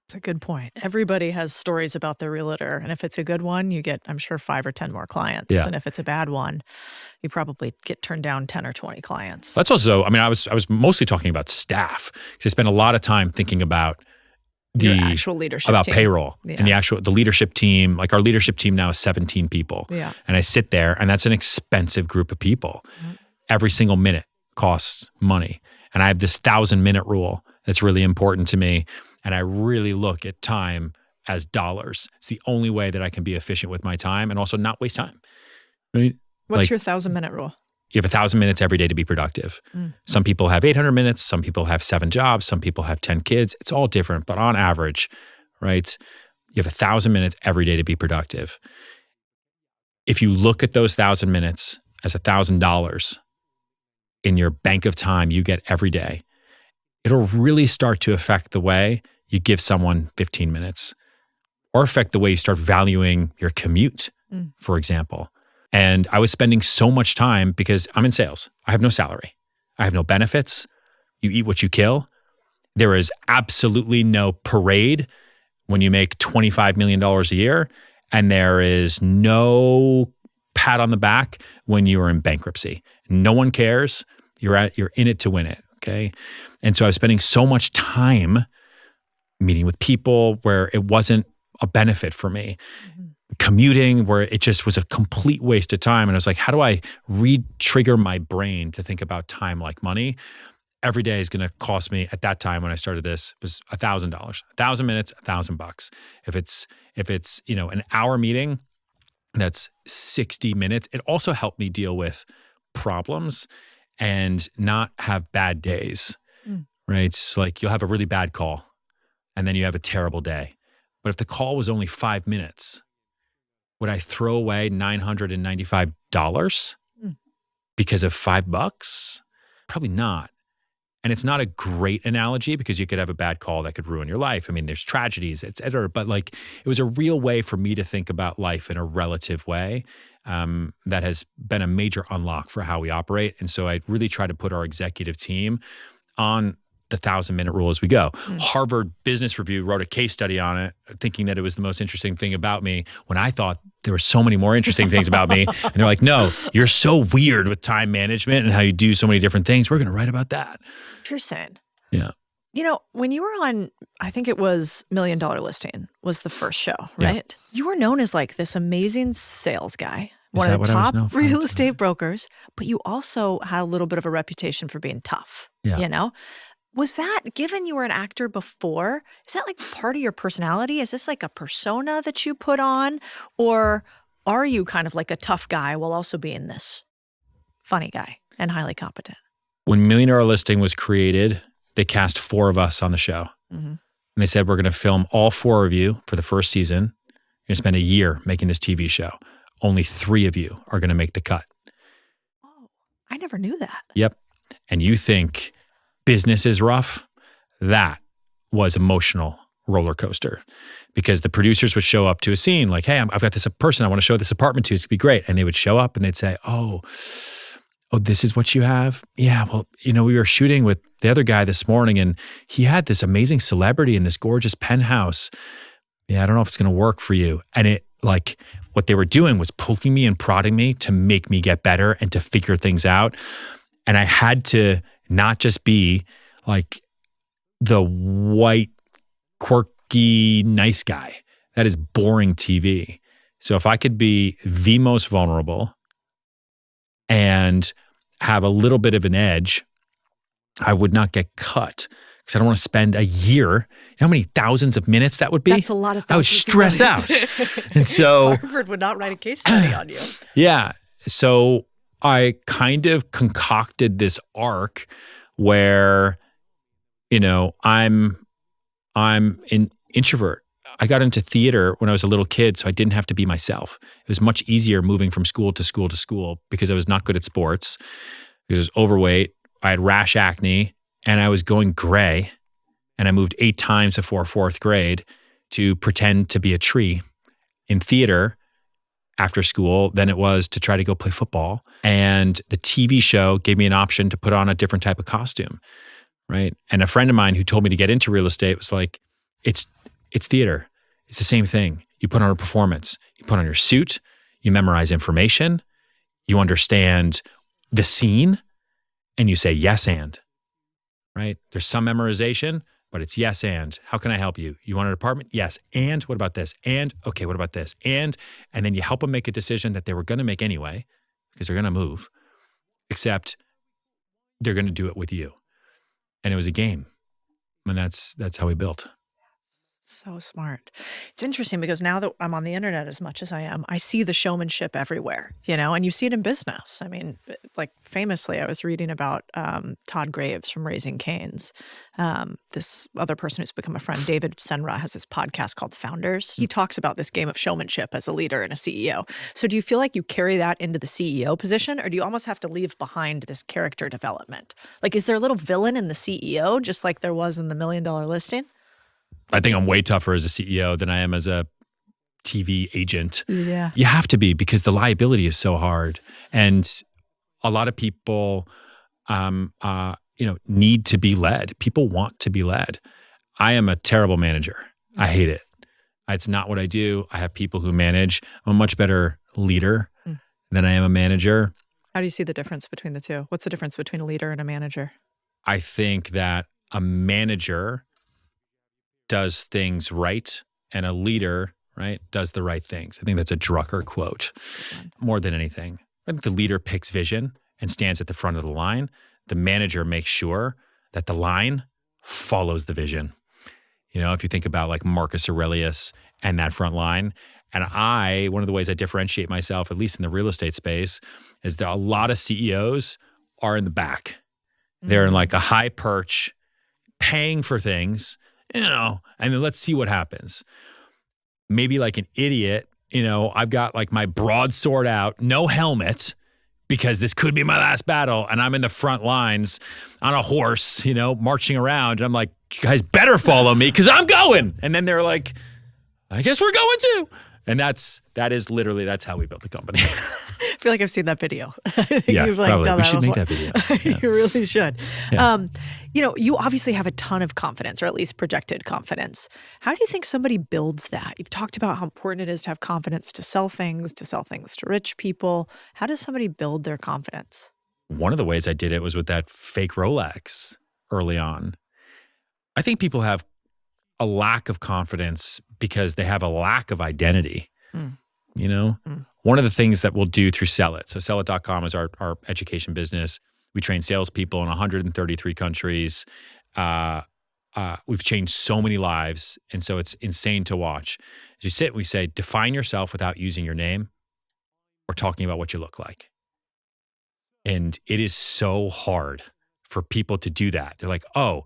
That's a good point. Everybody has stories about their realtor. And if it's a good one, you get, I'm sure, 5 or 10 more clients. Yeah. And if it's a bad one, you probably get turned down 10 or 20 clients. That's also, I mean, I was mostly talking about staff because I spent a lot of time thinking about Your actual leadership about team. payroll Yeah. and the leadership team. Like our leadership team now is 17 people. Yeah. And I sit there, and that's an expensive group of people. Every single minute costs money. And I have this 1,000-minute rule that's really important to me. And I really look at time as dollars. It's the only way that I can be efficient with my time and also not waste time. Right? What's your 1,000-minute rule? You have 1,000 minutes every day to be productive. Some people have 800 minutes. Some people have 7 jobs. Some people have 10 kids. It's all different. But on average, right, you have 1,000 minutes every day to be productive. If you look at those 1,000 minutes as $1,000 in your bank of time you get every day, it'll really start to affect the way you give someone 15 minutes, or affect the way you start valuing your commute, for example. And I was spending so much time because I'm in sales. I have no salary. I have no benefits. You eat what you kill. There is absolutely no parade when you make $25 million a year. And there is no pat on the back when you are in bankruptcy. No one cares. You're in it to win it. Okay. And so I was spending so much time meeting with people where it wasn't a benefit for me. Commuting where it just was a complete waste of time. And I was like, how do I re-trigger my brain to think about time like money? Every day is going to cost me, at that time when I started this, was $1,000. 1,000 minutes, $1,000. If it's an hour meeting, that's 60 minutes. It also helped me deal with problems and not have bad days, right? It's like you'll have a really bad call and then you have a terrible day. But if the call was only 5 minutes, would I throw away $995 because of $5? Probably not. And it's not a great analogy because you could have a bad call that could ruin your life. I mean, there's tragedies, et cetera. But like, it was a real way for me to think about life in a relative way that has been a major unlock for how we operate. And so I really try to put our executive team on the 1,000-minute rule as we go. Harvard Business Review wrote a case study on it, thinking that it was the most interesting thing about me when I thought there were so many more interesting things about me. And they're like, no, you're so weird with time management and how you do so many different things. We're going to write about that. Interesting. Yeah. When you were on, I think it was $1 Million Listing was the first show, right? Yeah. You were known as like this amazing sales guy, one of the top real estate brokers, but you also had a little bit of a reputation for being tough, Was that, given you were an actor before, is that like part of your personality? Is this like a persona that you put on? Or are you kind of like a tough guy while also being this funny guy and highly competent? When Millionaire Listing was created, they cast 4 of us on the show. And they said, we're going to film all 4 of you for the first season. You're going to spend a year making this TV show. Only 3 of you are going to make the cut. Oh, I never knew that. Yep. And you think business is rough? That was emotional roller coaster, because the producers would show up to a scene like, hey, I've got this person I want to show this apartment to. It's going to be great. And they would show up and they'd say, oh, this is what you have? Yeah, well, we were shooting with the other guy this morning and he had this amazing celebrity in this gorgeous penthouse. Yeah, I don't know if it's going to work for you. And it, like, what they were doing was poking me and prodding me to make me get better and to figure things out. And I had to not just be like the white, quirky, nice guy. That is boring TV. So if I could be the most vulnerable and have a little bit of an edge, I would not get cut, because I don't want to spend a year. You know how many thousands of minutes that would be? That's a lot of thousands. I would stress out. And so Harvard would not write a case study on you. Yeah. So I kind of concocted this arc where, I'm an introvert. I got into theater when I was a little kid, so I didn't have to be myself. It was much easier moving from school to school to school because I was not good at sports. I was overweight. I had rash acne and I was going gray. And I moved 8 times before 4th grade to pretend to be a tree in theater after school than it was to try to go play football. And the TV show gave me an option to put on a different type of costume, right? And a friend of mine who told me to get into real estate was like, it's theater. It's the same thing. You put on a performance. You put on your suit. You memorize information. You understand the scene. And you say yes and, right? There's some memorization, but it's yes and. How can I help you? You want an apartment? Yes. And what about this? And okay, what about this? And then you help them make a decision that they were going to make anyway, because they're going to move, except they're going to do it with you. And it was a game. And that's how we built. So smart. It's interesting because now that I'm on the internet as much as I am, I see the showmanship everywhere, and you see it in business. I mean, like famously, I was reading about Todd Graves from Raising Cane's. This other person who's become a friend, David Senra, has this podcast called Founders. He talks about this game of showmanship as a leader and a CEO. So do you feel like you carry that into the CEO position, or do you almost have to leave behind this character development? Like, is there a little villain in the CEO, just like there was in the $1 Million Listing? I think I'm way tougher as a CEO than I am as a TV agent. Yeah. You have to be, because the liability is so hard. And a lot of people, need to be led. People want to be led. I am a terrible manager. I hate it. It's not what I do. I have people who manage. I'm a much better leader than I am a manager. How do you see the difference between the two? What's the difference between a leader and a manager? I think that a manager does things right and a leader, right, does the right things. I think that's a Drucker quote more than anything. I think the leader picks vision and stands at the front of the line. The manager makes sure that the line follows the vision. If you think about like Marcus Aurelius and that front line, and one of the ways I differentiate myself, at least in the real estate space, is that a lot of CEOs are in the back. They're in like a high perch, paying for things, and then let's see what happens. Maybe like an idiot, I've got like my broadsword out, no helmet, because this could be my last battle, and I'm in the front lines on a horse, marching around, and I'm like, you guys better follow me because I'm going. And then they're like, I guess we're going too. And that's how we built the company. I feel like I've seen that video. Yeah, probably. We should make that video. Yeah. You really should. Yeah. You obviously have a ton of confidence, or at least projected confidence. How do you think somebody builds that? You've talked about how important it is to have confidence to sell things to rich people. How does somebody build their confidence? One of the ways I did it was with that fake Rolex early on. I think people have a lack of confidence because they have a lack of identity. One of the things that we'll do through Sell It. So sellit.com is our education business. We train salespeople in 133 countries. We've changed so many lives. And so it's insane to watch. As you sit, we say, define yourself without using your name or talking about what you look like. And it is so hard for people to do that. They're like, oh,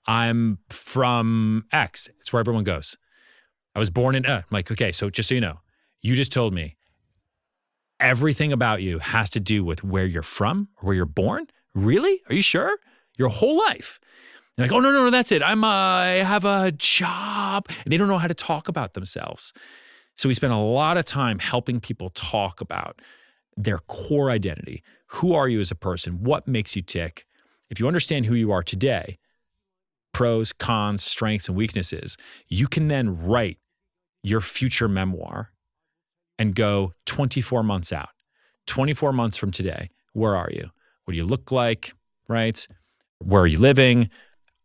I'm from X. It's where everyone goes. I was born in, I'm like, okay, so just so you know, you just told me everything about you has to do with where you're from or where you're born? Really? Are you sure? Your whole life? They're like, oh, no, that's it. I have a job. And they don't know how to talk about themselves. So we spend a lot of time helping people talk about their core identity. Who are you as a person? What makes you tick? If you understand who you are today, pros, cons, strengths, and weaknesses, you can then write your future memoir and go 24 months out. 24 months from today, where are you? What do you look like, right? Where are you living?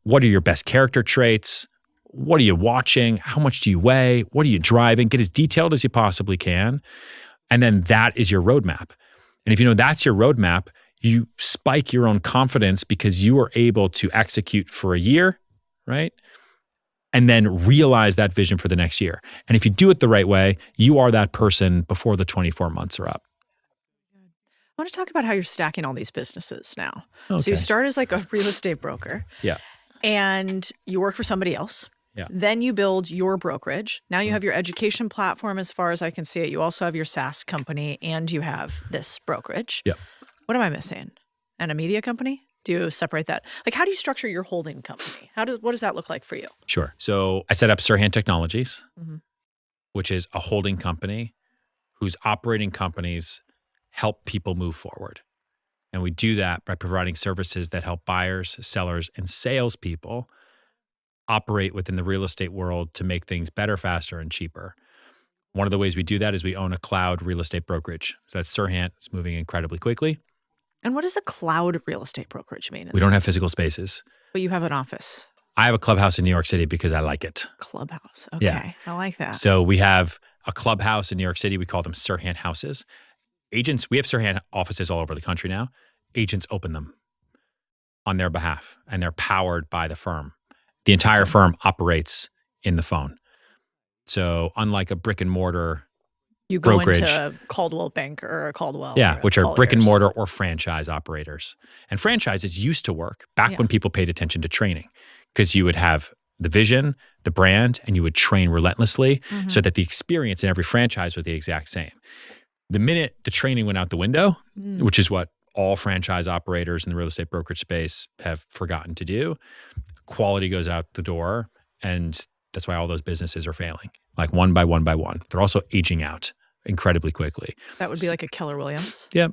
What are your best character traits? What are you watching? How much do you weigh? What are you driving? Get as detailed as you possibly can. And then that is your roadmap. And if you know that's your roadmap, you spike your own confidence because you are able to execute for a year, right? And then realize that vision for the next year. And if you do it the right way, you are that person before the 24 months are up. I want to talk about how you're stacking all these businesses now. Okay. So you start as like a real estate broker. Yeah. And you work for somebody else. Yeah. Then you build your brokerage. Now you have your education platform, as far as I can see it. You also have your SaaS company and you have this brokerage. Yeah. What am I missing? And a media company? Do you separate that? Like, how do you structure your holding company? What does that look like for you? Sure. So I set up Serhant Technologies, which is a holding company whose operating companies help people move forward. And we do that by providing services that help buyers, sellers, and salespeople operate within the real estate world to make things better, faster, and cheaper. One of the ways we do that is we own a cloud real estate brokerage. So that's Serhant. It's moving incredibly quickly. And what does a cloud real estate brokerage mean? We don't have physical spaces. But you have an office. I have a clubhouse in New York City because I like it. Clubhouse. Okay. Yeah. I like that. So we have a clubhouse in New York City. We call them Serhant houses. Agents, we have Serhant offices all over the country now. Agents open them on their behalf, and they're powered by the firm. The entire firm operates in the phone. So unlike a brick and mortar you go brokerage, into Caldwell Bank or Caldwell. Yeah, or which are Colliers. brick and mortar or franchise operators. And franchises used to work back when people paid attention to training, because you would have the vision, the brand, and you would train relentlessly so that the experience in every franchise was the exact same. The minute the training went out the window, which is what all franchise operators in the real estate brokerage space have forgotten to do, quality goes out the door and That's why all those businesses are failing, like one by one by one. They're also aging out incredibly quickly. That would be like a Keller Williams. Yeah.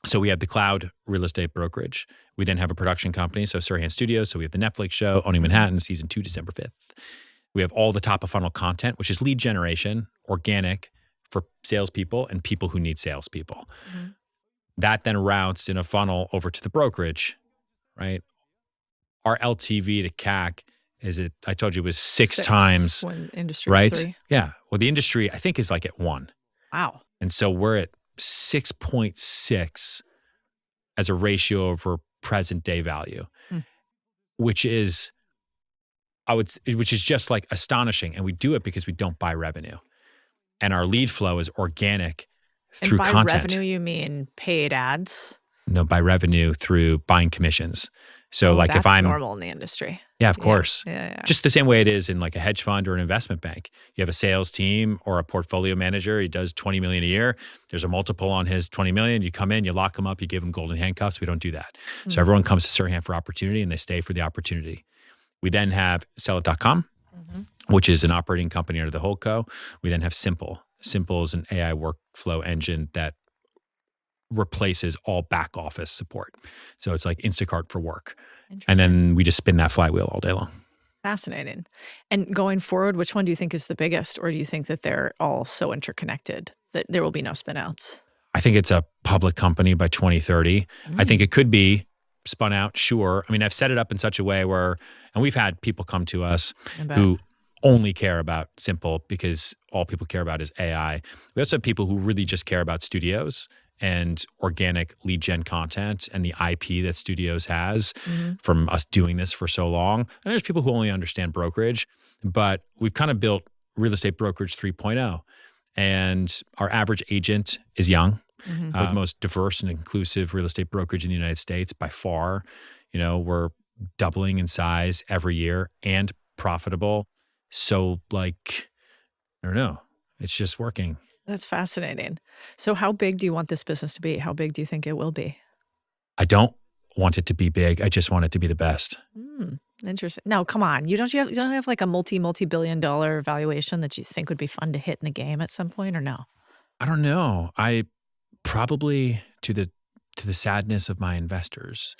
So we have the cloud real estate brokerage. We then have a production company, so Serhant Studio. So we have the Netflix show, Owning Manhattan, season 2, December 5th. We have all the top of funnel content, which is lead generation, organic for salespeople and people who need salespeople. Mm-hmm. That then routes in a funnel over to the brokerage, right? Our LTV to CAC I told you, was six times. When industry right? 3. Yeah. Well, the industry, I think, is like at 1. Wow. And so we're at 6.6 as a ratio over present day value, which is just like astonishing. And we do it because we don't buy revenue. And our lead flow is organic through content. And by revenue, you mean paid ads? No, by revenue through buying commissions. So like if I'm normal in the industry. Yeah, of course. Yeah. Just the same way it is in like a hedge fund or an investment bank. You have a sales team or a portfolio manager. He does 20 million a year. There's a multiple on his 20 million. You come in, you lock him up, you give him golden handcuffs. We don't do that. Mm-hmm. So everyone comes to Serhant for opportunity and they stay for the opportunity. We then have sellit.com, which is an operating company under the holdco. We then have Simple. Simple is an AI workflow engine that replaces all back office support. So it's like Instacart for work. And then we just spin that flywheel all day long. Fascinating. And going forward, which one do you think is the biggest? Or do you think that they're all so interconnected that there will be no spin outs? I think it's a public company by 2030. I think it could be spun out, sure. I mean, I've set it up in such a way where, and we've had people come to us who only care about Simple because all people care about is AI. We also have people who really just care about studios and organic lead gen content and the IP that studios has from us doing this for so long. And there's people who only understand brokerage, but we've kind of built real estate brokerage 3.0. And our average agent is young, the most diverse and inclusive real estate brokerage in the United States by far. You know, we're doubling in size every year and profitable. So like, I don't know, it's just working. That's fascinating. So how big do you want this business to be? How big do you think it will be? I don't want it to be big. I just want it to be the best. Interesting. No, come on. You don't have like a multi-billion-dollar valuation that you think would be fun to hit in the game at some point, or no? I don't know. I probably to the sadness of my investors,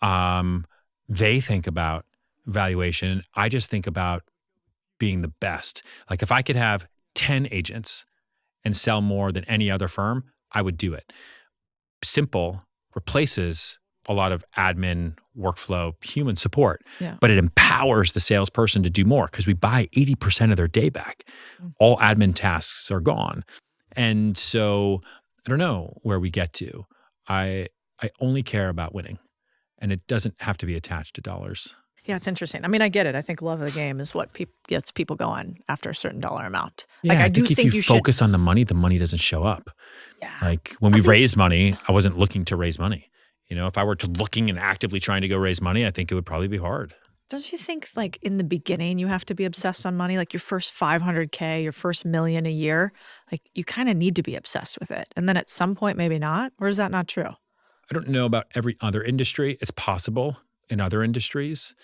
they think about valuation. I just think about being the best. Like if I could have 10 agents and sell more than any other firm, I would do it. Simple replaces a lot of admin, workflow, human support, but it empowers the salesperson to do more because we buy 80% of their day back. All admin tasks are gone. And so I don't know where we get to. I only care about winning, and it doesn't have to be attached to dollars. Yeah, it's interesting. I mean, I get it. I think love of the game is what gets people going after a certain dollar amount. Yeah, like, I think if you focus on the money doesn't show up. Yeah. Like when we raise money, I wasn't looking to raise money. You know, if I were looking and actively trying to go raise money, I think it would probably be hard. Don't you think like in the beginning, you have to be obsessed on money? Like your first 500K, your first $1 million a year, like you kind of need to be obsessed with it. And then at some point, maybe not, or is that not true? I don't know about every other industry. It's possible in other industries.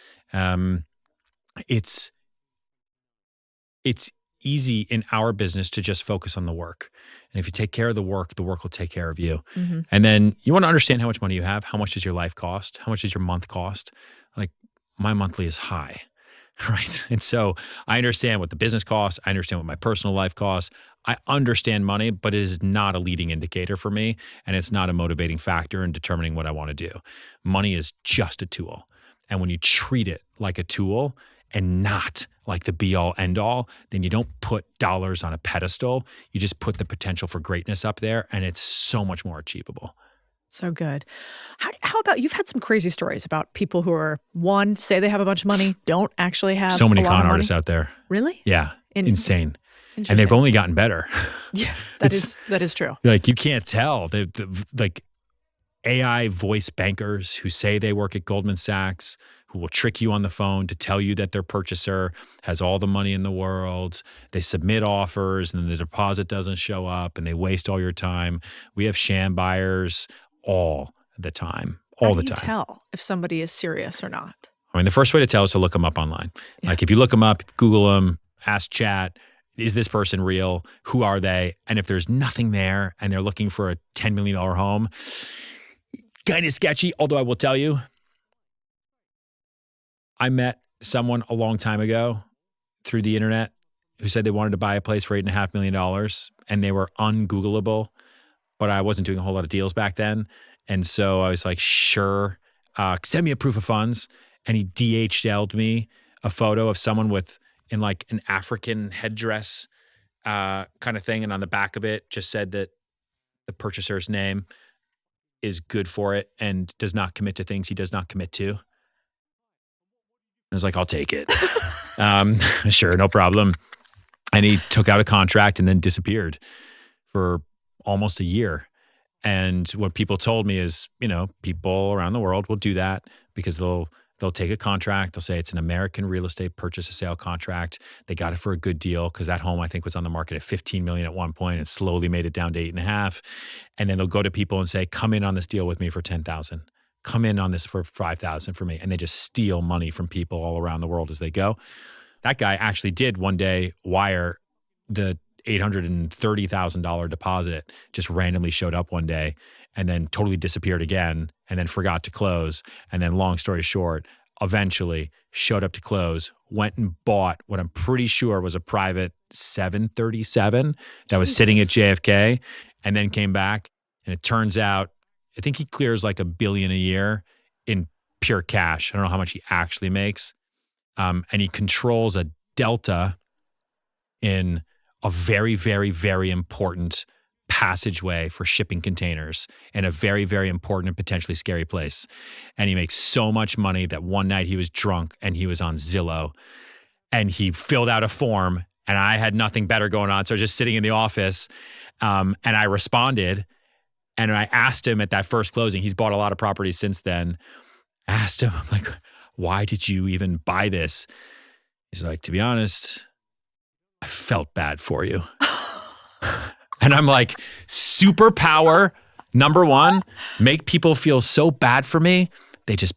It's easy in our business to just focus on the work. And if you take care of the work will take care of you. And then you want to understand how much money you have. How much does your life cost? How much does your month cost? Like my monthly is high, right? And so I understand what the business costs. I understand what my personal life costs. I understand money, but it is not a leading indicator for me. And it's not a motivating factor in determining what I want to do. Money is just a tool. And when you treat it like a tool and not like the be-all, end-all, then you don't put dollars on a pedestal. You just put the potential for greatness up there, and it's so much more achievable. So good. How about, you've had some crazy stories about people who are, one, say they have a bunch of money, don't actually have so many a lot con of artists money. out there. Really? Yeah. Insane. And they've only gotten better. Yeah, that is true. Like you can't tell. Like AI voice bankers who say they work at Goldman Sachs, who will trick you on the phone to tell you that their purchaser has all the money in the world. They submit offers and then the deposit doesn't show up and they waste all your time. We have sham buyers all the time. How do you tell if somebody is serious or not? I mean, the first way to tell is to look them up online. Yeah. Like if you look them up, Google them, ask chat, is this person real? Who are they? And if there's nothing there and they're looking for a $10 million home, kind of sketchy. Although I will tell you, I met someone a long time ago through the internet who said they wanted to buy a place for $8.5 million and they were ungoogleable, but I wasn't doing a whole lot of deals back then. And so I was like, sure, send me a proof of funds. And he DHL'd me a photo of someone in like an African headdress kind of thing. And on the back of it just said that the purchaser's name is good for it and does not commit to things he does not commit to. I was like, I'll take it. Sure, no problem. And he took out a contract and then disappeared for almost a year. And what people told me is, people around the world will do that because they'll take a contract. They'll say it's an American real estate purchase and sale contract. They got it for a good deal because that home I think was on the market at $15 million at one point and slowly made it down to 8.5. And then they'll go to people and say, come in on this deal with me for $10,000. Come in on this for $5,000 for me. And they just steal money from people all around the world as they go. That guy actually did one day wire the $830,000 deposit, just randomly showed up one day and then totally disappeared again and then forgot to close. And then long story short, eventually showed up to close, went and bought what I'm pretty sure was a private 737 that was sitting at JFK and then came back. And it turns out, I think he clears like $1 billion a year in pure cash. I don't know how much he actually makes. And he controls a delta in a very, very, very important passageway for shipping containers in a very, very important and potentially scary place. And he makes so much money that one night he was drunk and he was on Zillow and he filled out a form and I had nothing better going on. So I was just sitting in the office and I responded and I asked him at that first closing, he's bought a lot of properties since then. I asked him, I'm like, why did you even buy this? He's like, to be honest, I felt bad for you. And I'm like, superpower, number one, make people feel so bad for me, they just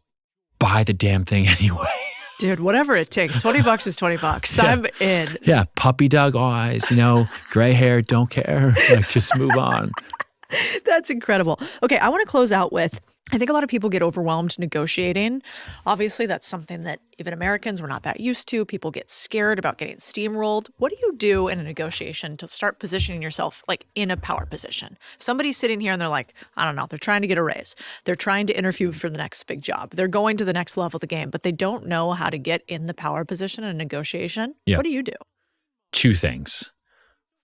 buy the damn thing anyway. Dude, whatever it takes. $20 is $20. Yeah. I'm in. Yeah, puppy dog eyes, gray hair, don't care. Like, just move on. That's incredible. Okay, I want to close out with, I think a lot of people get overwhelmed negotiating. Obviously, that's something that even Americans, we're not that used to. People get scared about getting steamrolled. What do you do in a negotiation to start positioning yourself like in a power position? If somebody's sitting here and they're like, I don't know, they're trying to get a raise. They're trying to interview for the next big job. They're going to the next level of the game, but they don't know how to get in the power position in a negotiation. Yeah. What do you do? Two things.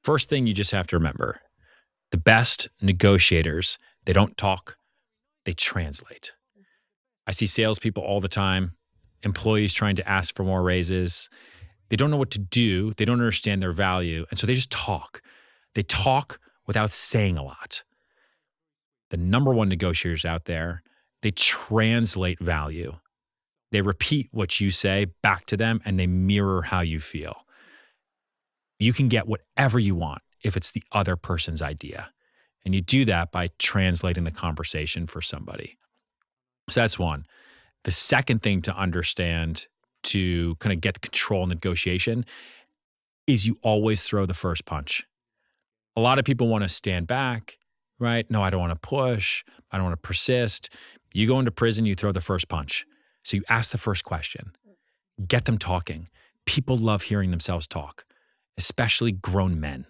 First thing you just have to remember, the best negotiators, they don't talk, they translate. I see salespeople all the time, employees trying to ask for more raises. They don't know what to do. They don't understand their value. And so they just talk. They talk without saying a lot. The number one negotiators out there, they translate value. They repeat what you say back to them and they mirror how you feel. You can get whatever you want if it's the other person's idea. And you do that by translating the conversation for somebody. So that's one. The second thing to understand to kind of get control in negotiation is you always throw the first punch. A lot of people want to stand back, right? No, I don't want to push. I don't want to persist. You go into prison, you throw the first punch. So you ask the first question. Get them talking. People love hearing themselves talk, especially grown men.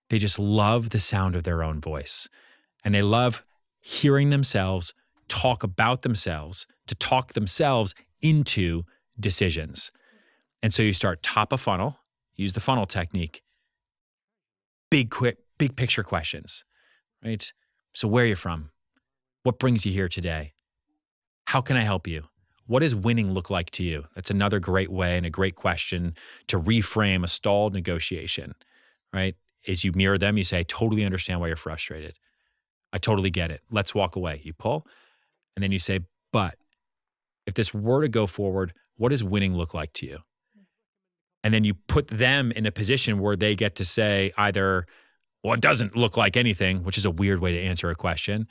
They just love the sound of their own voice. And they love hearing themselves talk about themselves, to talk themselves into decisions. And so you start top of funnel, use the funnel technique, big picture questions, right? So where are you from? What brings you here today? How can I help you? What does winning look like to you? That's another great way and a great question to reframe a stalled negotiation, right? Is you mirror them, you say, I totally understand why you're frustrated. I totally get it. Let's walk away. You pull, and then you say, but if this were to go forward, what does winning look like to you? And then you put them in a position where they get to say either, well, it doesn't look like anything, which is a weird way to answer a question,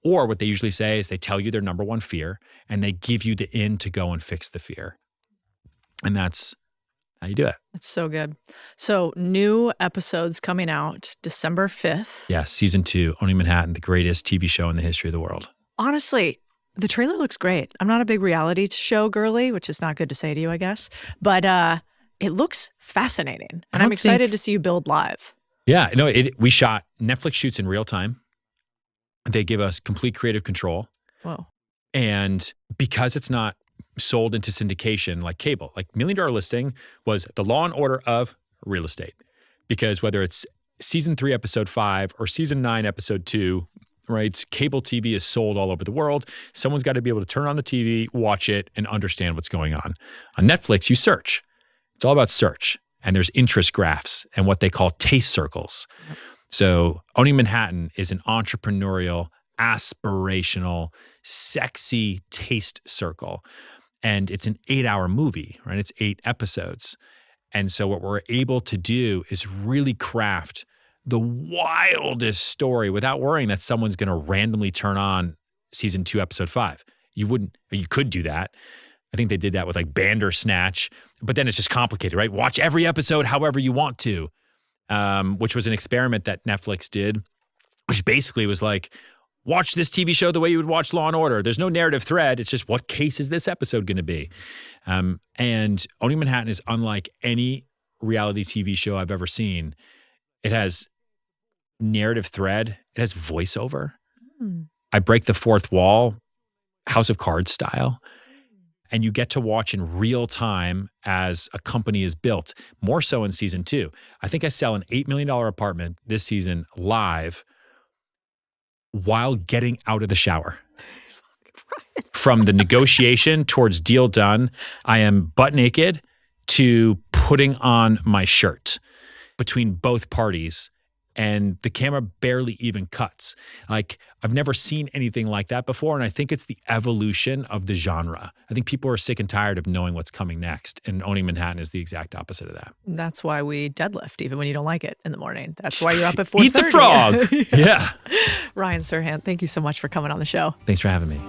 Or what they usually say is they tell you their number one fear and they give you the in to go and fix the fear. And that's how you do it. It's so good. So new episodes coming out December 5th. Yeah, season 2, Owning Manhattan, the greatest TV show in the history of the world. Honestly, the trailer looks great. I'm not a big reality show girly, which is not good to say to you, I guess. But it looks fascinating. And I'm excited to see you build live. Yeah, no, we shot, Netflix shoots in real time. They give us complete creative control. Whoa. And because it's not sold into syndication like cable, like $1 Million Listing was the Law and Order of real estate. Because whether it's season 3, episode 5 or season 9, episode 2, right? Cable TV is sold all over the world. Someone's got to be able to turn on the TV, watch it, and understand what's going on. On Netflix, you search. It's all about search. And there's interest graphs and what they call taste circles. So Owning Manhattan is an entrepreneurial, aspirational, sexy taste circle. And it's an 8-hour movie, right? It's 8 episodes. And so what we're able to do is really craft the wildest story without worrying that someone's going to randomly turn on season 2, episode 5. You could do that. I think they did that with like Bandersnatch, but then it's just complicated, right? Watch every episode however you want to, which was an experiment that Netflix did, which basically was like, watch this TV show the way you would watch Law & Order. There's no narrative thread. It's just, what case is this episode going to be? And Owning Manhattan is unlike any reality TV show I've ever seen. It has narrative thread. It has voiceover. I break the fourth wall, House of Cards style. And you get to watch in real time as a company is built, more so in season 2. I think I sell an $8 million apartment this season live while getting out of the shower. From the negotiation towards deal done, I am butt naked to putting on my shirt between both parties. And the camera barely even cuts. Like, I've never seen anything like that before. And I think it's the evolution of the genre. I think people are sick and tired of knowing what's coming next. And Owning Manhattan is the exact opposite of that. That's why we deadlift, even when you don't like it in the morning. That's why you're up at 4:30. Eat the frog. Yeah. Ryan Serhant, thank you so much for coming on the show. Thanks for having me.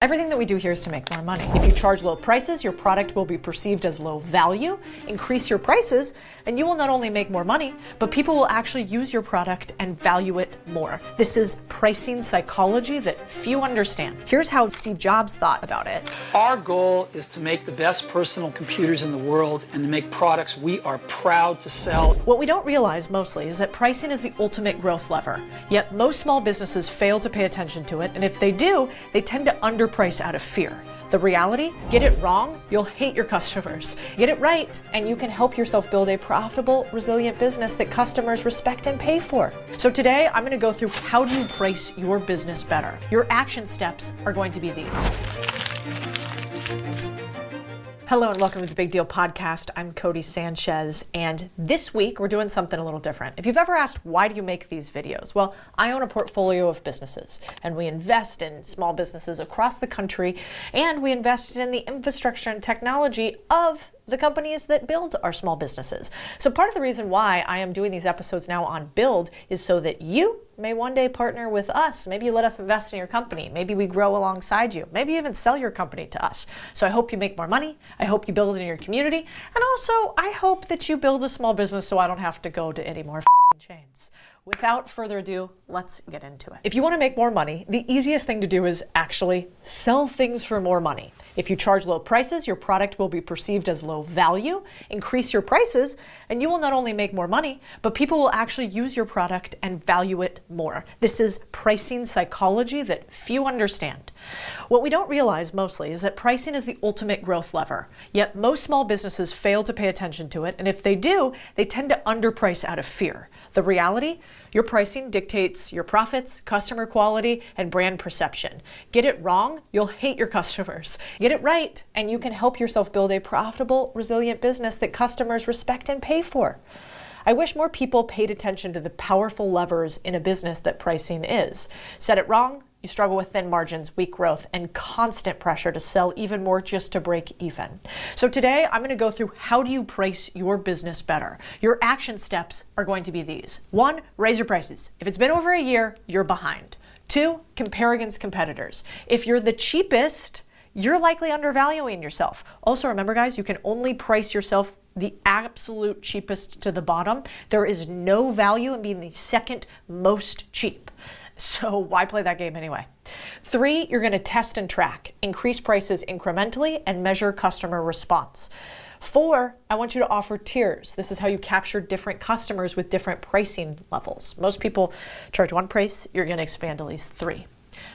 Everything that we do here is to make more money. If you charge low prices, your product will be perceived as low value. Increase your prices, and you will not only make more money, but people will actually use your product and value it more. This is pricing psychology that few understand. Here's how Steve Jobs thought about it. Our goal is to make the best personal computers in the world and to make products we are proud to sell. What we don't realize mostly is that pricing is the ultimate growth lever. Yet most small businesses fail to pay attention to it, and if they do, they tend to underprice out of fear. The reality, get it wrong, you'll hate your customers. Get it right, and you can help yourself build a profitable, resilient business that customers respect and pay for. So today, I'm going to go through how do you price your business better. Your action steps are going to be these. Hello and welcome to the Big Deal podcast. I'm Codie Sanchez, and this week we're doing something a little different. If you've ever asked, why do you make these videos? Well, I own a portfolio of businesses, and we invest in small businesses across the country, and we invest in the infrastructure and technology of the companies that build our small businesses. So part of the reason why I am doing these episodes now on Build is so that you may one day partner with us. Maybe you let us invest in your company. Maybe we grow alongside you. Maybe even sell your company to us. So I hope you make more money. I hope you build it in your community. And also, I hope that you build a small business so I don't have to go to any more chains. Without further ado, let's get into it. If you want to make more money, the easiest thing to do is actually sell things for more money. If you charge low prices, your product will be perceived as low value. Increase your prices, and you will not only make more money, but people will actually use your product and value it more. This is pricing psychology that few understand. What we don't realize mostly is that pricing is the ultimate growth lever. Yet most small businesses fail to pay attention to it, and if they do, they tend to underprice out of fear. The reality, your pricing dictates your profits, customer quality, and brand perception. Get it wrong, you'll hate your customers. Get it right, and you can help yourself build a profitable, resilient business that customers respect and pay for. I wish more people paid attention to the powerful levers in a business that pricing is. Set it wrong, you struggle with thin margins, weak growth, and constant pressure to sell even more just to break even. So today, I'm going to go through how do you price your business better. Your action steps are going to be these. 1, raise your prices. If it's been over a year, you're behind. 2, compare against competitors. If you're the cheapest, you're likely undervaluing yourself. Also, remember guys, you can only price yourself the absolute cheapest to the bottom. There is no value in being the second most cheap. So why play that game anyway? 3, you're going to test and track, increase prices incrementally, and measure customer response. 4, I want you to offer tiers. This is how you capture different customers with different pricing levels. Most people charge one price, you're going to expand at least 3.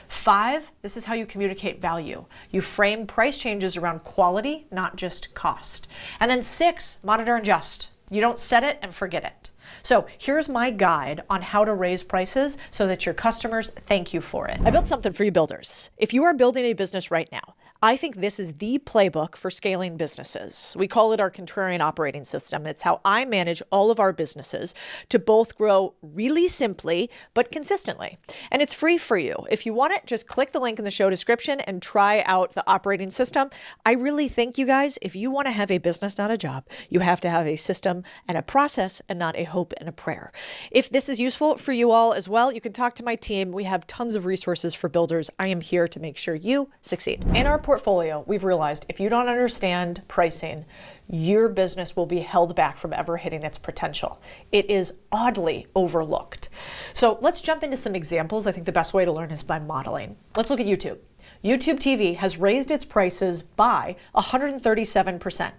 5, this is how you communicate value. You frame price changes around quality, not just cost. And then 6, monitor and adjust. You don't set it and forget it. So here's my guide on how to raise prices so that your customers thank you for it. I built something for you builders. If you are building a business right now, I think this is the playbook for scaling businesses. We call it our contrarian operating system. It's how I manage all of our businesses to both grow really simply, but consistently. And it's free for you. If you want it, just click the link in the show description and try out the operating system. I really think, you guys, if you want to have a business, not a job, you have to have a system and a process and not a hope and a prayer. If this is useful for you all as well, you can talk to my team. We have tons of resources for builders. I am here to make sure you succeed. In our portfolio, we've realized if you don't understand pricing, your business will be held back from ever hitting its potential. It is oddly overlooked. So let's jump into some examples. I think the best way to learn is by modeling. Let's look at YouTube. YouTube TV has raised its prices by 137%.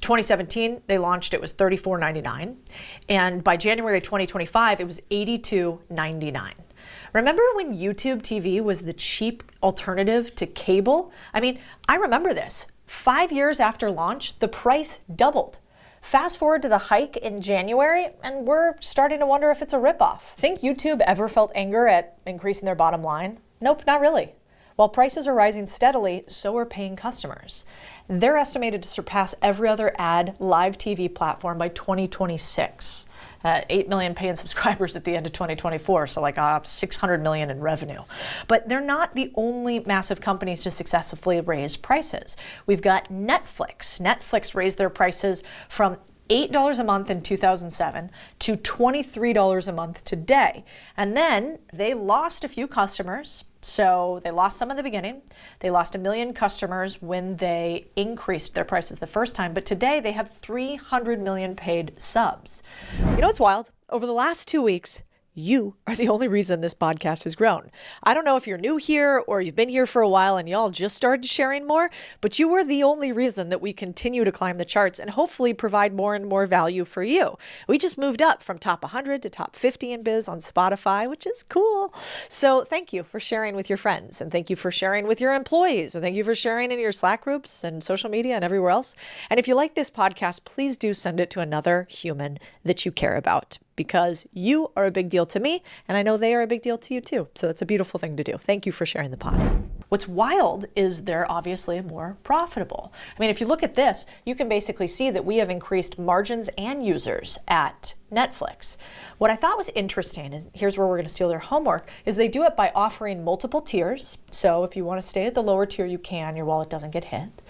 2017, they launched, it was $34.99. And by January 2025, it was $82.99. Remember when YouTube TV was the cheap alternative to cable? I mean, I remember this. 5 years after launch, the price doubled. Fast forward to the hike in January, and we're starting to wonder if it's a ripoff. Think YouTube ever felt anger at increasing their bottom line? Nope, not really. While prices are rising steadily, so are paying customers. They're estimated to surpass every other ad live TV platform by 2026. 8 million paying subscribers at the end of 2024, so like 600 million in revenue. But they're not the only massive companies to successfully raise prices. We've got Netflix. Netflix raised their prices from $8 a month in 2007 to $23 a month today. And then they lost a few customers, So they lost some in the beginning. They lost 1 million customers when they increased their prices the first time, but today they have 300 million paid subs. You know what's wild? Over the last 2 weeks, you are the only reason this podcast has grown. I don't know if you're new here or you've been here for a while and y'all just started sharing more, but you were the only reason that we continue to climb the charts and hopefully provide more and more value for you. We just moved up from top 100 to top 50 in biz on Spotify, which is cool. So thank you for sharing with your friends, and thank you for sharing with your employees, and thank you for sharing in your Slack groups and social media and everywhere else. And if you like this podcast, please do send it to another human that you care about, because you are a big deal to me, and I know they are a big deal to you too. So that's a beautiful thing to do. Thank you for sharing the pod. What's wild is they're obviously more profitable. I mean, if you look at this, you can basically see that we have increased margins and users at Netflix. What I thought was interesting, and here's where we're going to steal their homework, is they do it by offering multiple tiers. So if you want to stay at the lower tier, you can. Your wallet doesn't get hit.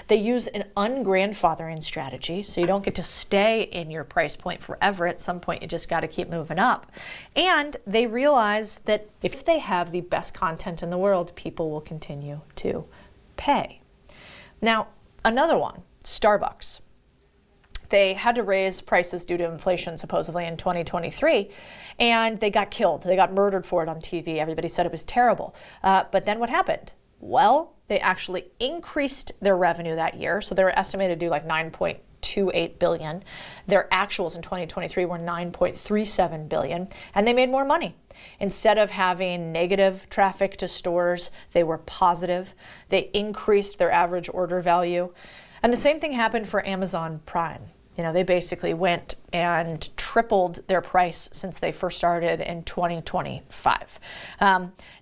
They use an ungrandfathering strategy, so you don't get to stay in your price point forever. At some point, you just got to keep moving up. And they realize that if they have the best content in the world, people will continue to pay. Now, another one, Starbucks. They had to raise prices due to inflation supposedly in 2023, and they got killed. They got murdered for it on TV. Everybody said it was terrible. But then what happened? Well, they actually increased their revenue that year. So they were estimated to do like 9.28 billion. Their actuals in 2023 were 9.37 billion, and they made more money. Instead of having negative traffic to stores, they were positive. They increased their average order value. And the same thing happened for Amazon Prime. You know, they basically went and tripled their price since they first started in 2025.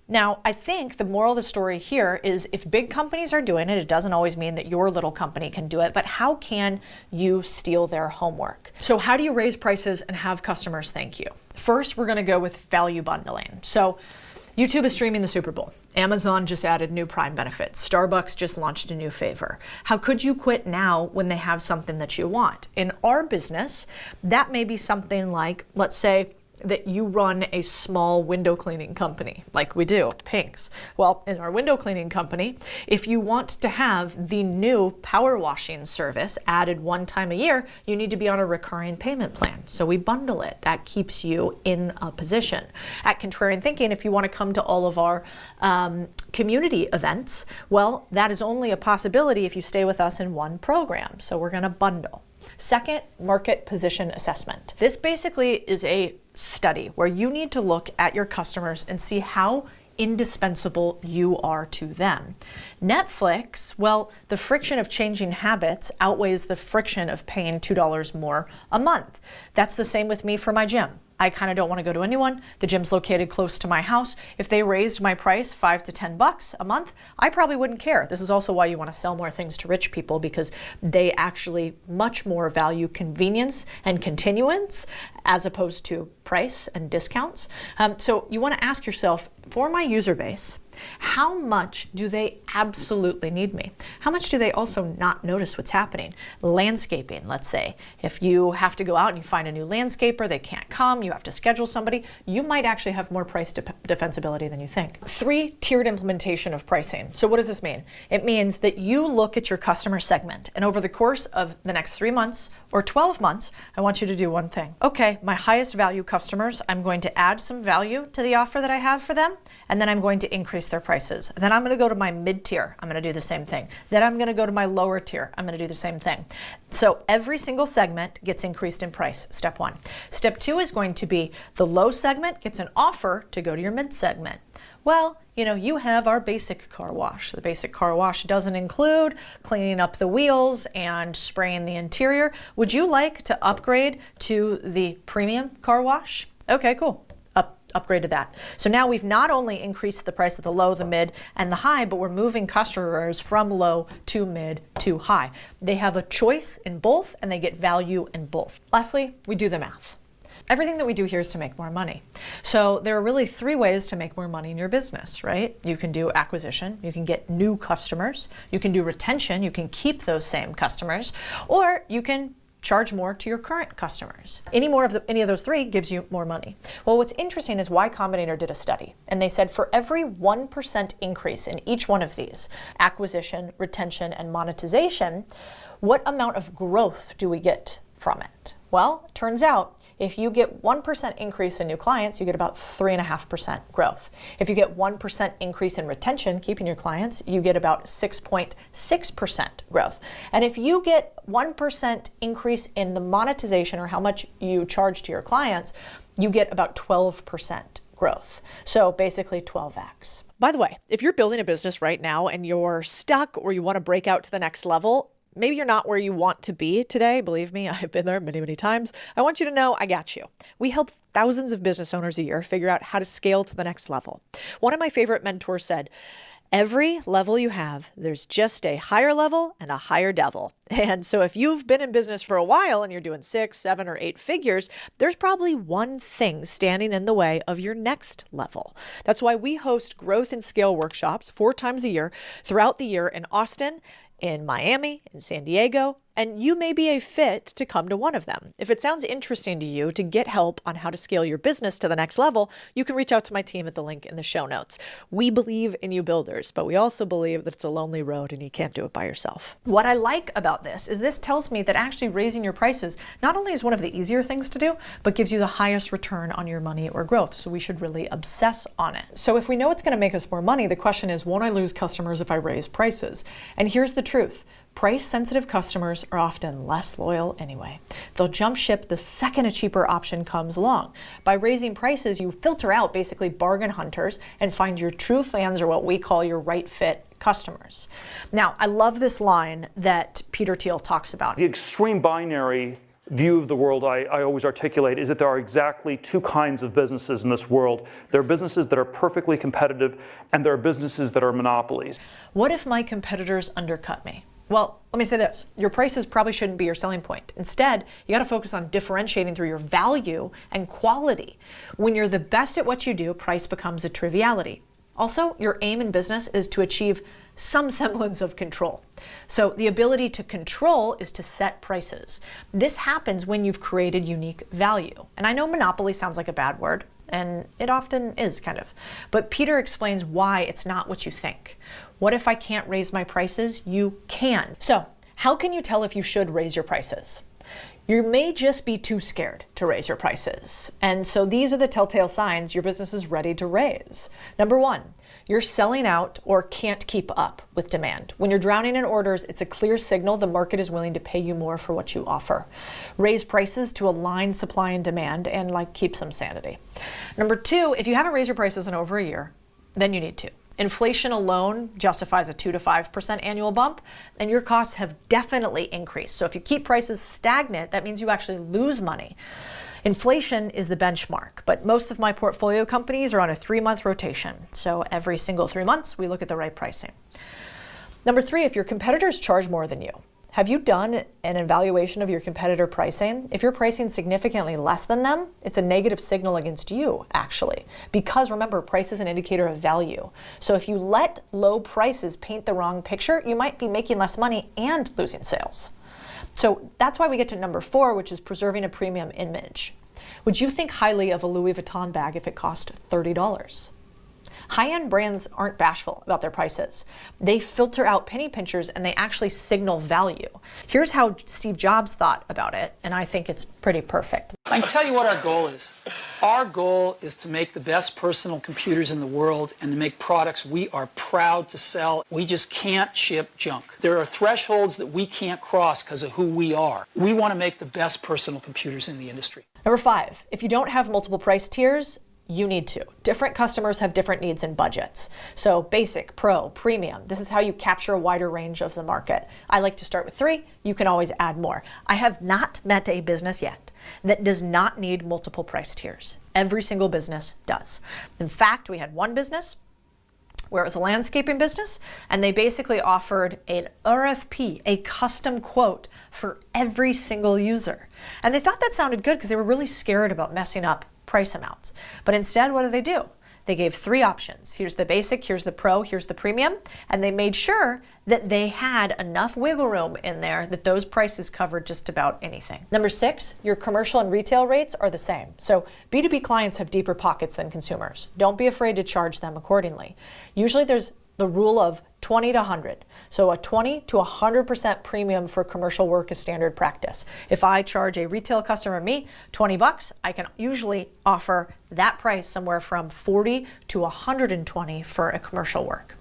Now, I think the moral of the story here is if big companies are doing it, it doesn't always mean that your little company can do it, but how can you steal their homework? So how do you raise prices and have customers thank you? First, we're going to go with value bundling. So YouTube is streaming the Super Bowl. Amazon just added new Prime benefits. Starbucks just launched a new favor. How could you quit now when they have something that you want? In our business, that may be something like, let's say, that you run a small window cleaning company, like we do, Pinks. Well, in our window cleaning company, if you want to have the new power washing service added one time a year, you need to be on a recurring payment plan. So we bundle it. That keeps you in a position. At Contrarian Thinking, if you want to come to all of our community events, well, that is only a possibility if you stay with us in one program. So we're going to bundle. Second, market position assessment. This basically is a study where you need to look at your customers and see how indispensable you are to them. Netflix, well, the friction of changing habits outweighs the friction of paying $2 more a month. That's the same with me for my gym. I kind of don't want to go to anyone. The gym's located close to my house. If they raised my price $5 to $10 a month, I probably wouldn't care. This is also why you want to sell more things to rich people, because they actually much more value convenience and continuance as opposed to price and discounts. So you want to ask yourself, for my user base, how much do they absolutely need me? How much do they also not notice what's happening? Landscaping, let's say. If you have to go out and you find a new landscaper, they can't come, you have to schedule somebody, you might actually have more price defensibility than you think. 3, tiered implementation of pricing. So what does this mean? It means that you look at your customer segment, and over the course of the next 3 months or 12 months, I want you to do one thing. Okay, my highest value customers, I'm going to add some value to the offer that I have for them, and then I'm going to increase their prices. Then I'm going to go to my mid-tier. I'm going to do the same thing. Then I'm going to go to my lower tier. I'm going to do the same thing. So every single segment gets increased in price, step 1. Step 2 is going to be the low segment gets an offer to go to your mid segment. Well, you know, you have our basic car wash. The basic car wash doesn't include cleaning up the wheels and spraying the interior. Would you like to upgrade to the premium car wash? Okay, cool. Upgrade to that. So now we've not only increased the price of the low, the mid, and the high, but we're moving customers from low to mid to high. They have a choice in both, and they get value in both. Lastly, we do the math. Everything that we do here is to make more money. So there are really 3 ways to make more money in your business, right? You can do acquisition, you can get new customers, you can do retention, you can keep those same customers, or you can charge more to your current customers. Any of those three gives you more money. Well, what's interesting is Y Combinator did a study, and they said for every 1% increase in each one of these, acquisition, retention, and monetization, what amount of growth do we get from it? Well, it turns out if you get 1% increase in new clients, you get about 3.5% growth. If you get 1% increase in retention, keeping your clients, you get about 6.6% growth. And if you get 1% increase in the monetization, or how much you charge to your clients, you get about 12% growth. So basically 12x. By the way, if you're building a business right now and you're stuck or you want to break out to the next level, maybe you're not where you want to be today. Believe me, I've been there many, many times. I want you to know I got you. We help thousands of business owners a year figure out how to scale to the next level. One of my favorite mentors said, every level you have, there's just a higher level and a higher devil. And so if you've been in business for a while and you're doing 6, 7, or 8 figures, there's probably one thing standing in the way of your next level. That's why we host growth and scale workshops 4 times a year throughout the year in Austin, in Miami, in San Diego, and you may be a fit to come to one of them. If it sounds interesting to you to get help on how to scale your business to the next level, you can reach out to my team at the link in the show notes. We believe in you builders, but we also believe that it's a lonely road and you can't do it by yourself. What I like about this is this tells me that actually raising your prices not only is one of the easier things to do, but gives you the highest return on your money or growth. So we should really obsess on it. So if we know it's going to make us more money, the question is, won't I lose customers if I raise prices? And here's the truth. Price-sensitive customers are often less loyal anyway. They'll jump ship the second a cheaper option comes along. By raising prices, you filter out basically bargain hunters and find your true fans, or what we call your right fit customers. Now, I love this line that Peter Thiel talks about. The extreme binary view of the world I always articulate is that there are exactly 2 kinds of businesses in this world. There are businesses that are perfectly competitive, and there are businesses that are monopolies. What if my competitors undercut me? Well, let me say this. Your prices probably shouldn't be your selling point. Instead, you got to focus on differentiating through your value and quality. When you're the best at what you do, price becomes a triviality. Also, your aim in business is to achieve some semblance of control. So the ability to control is to set prices. This happens when you've created unique value. And I know monopoly sounds like a bad word, and it often is kind of. But Peter explains why it's not what you think. What if I can't raise my prices? You can. So how can you tell if you should raise your prices? You may just be too scared to raise your prices. And so these are the telltale signs your business is ready to raise. Number 1, you're selling out or can't keep up with demand. When you're drowning in orders, it's a clear signal the market is willing to pay you more for what you offer. Raise prices to align supply and demand and keep some sanity. Number 2, if you haven't raised your prices in over a year, then you need to. Inflation alone justifies a 2 to 5% annual bump, and your costs have definitely increased. So if you keep prices stagnant, that means you actually lose money. Inflation is the benchmark, but most of my portfolio companies are on a 3-month rotation. So every single 3 months, we look at the right pricing. Number 3, if your competitors charge more than you, have you done an evaluation of your competitor pricing? If you're pricing significantly less than them, it's a negative signal against you, actually. Because remember, price is an indicator of value. So if you let low prices paint the wrong picture, you might be making less money and losing sales. So that's why we get to number 4, which is preserving a premium image. Would you think highly of a Louis Vuitton bag if it cost $30? High-end brands aren't bashful about their prices. They filter out penny pinchers and they actually signal value. Here's how Steve Jobs thought about it, and I think it's pretty perfect. I can tell you what our goal is. Our goal is to make the best personal computers in the world and to make products we are proud to sell. We just can't ship junk. There are thresholds that we can't cross because of who we are. We want to make the best personal computers in the industry. Number 5, if you don't have multiple price tiers, you need to. Different customers have different needs and budgets. So basic, pro, premium, this is how you capture a wider range of the market. I like to start with 3. You can always add more. I have not met a business yet that does not need multiple price tiers. Every single business does. In fact, we had one business where it was a landscaping business, and they basically offered an RFP, a custom quote for every single user. And they thought that sounded good because they were really scared about messing up price amounts. But instead, what do? They gave 3 options. Here's the basic, here's the pro, here's the premium. And they made sure that they had enough wiggle room in there that those prices covered just about anything. Number 6, your commercial and retail rates are the same. So B2B clients have deeper pockets than consumers. Don't be afraid to charge them accordingly. Usually there's the rule of 20 to 100. So a 20 to 100% premium for commercial work is standard practice. If I charge a retail customer, me, $20, I can usually offer that price somewhere from 40 to 120 for a commercial work.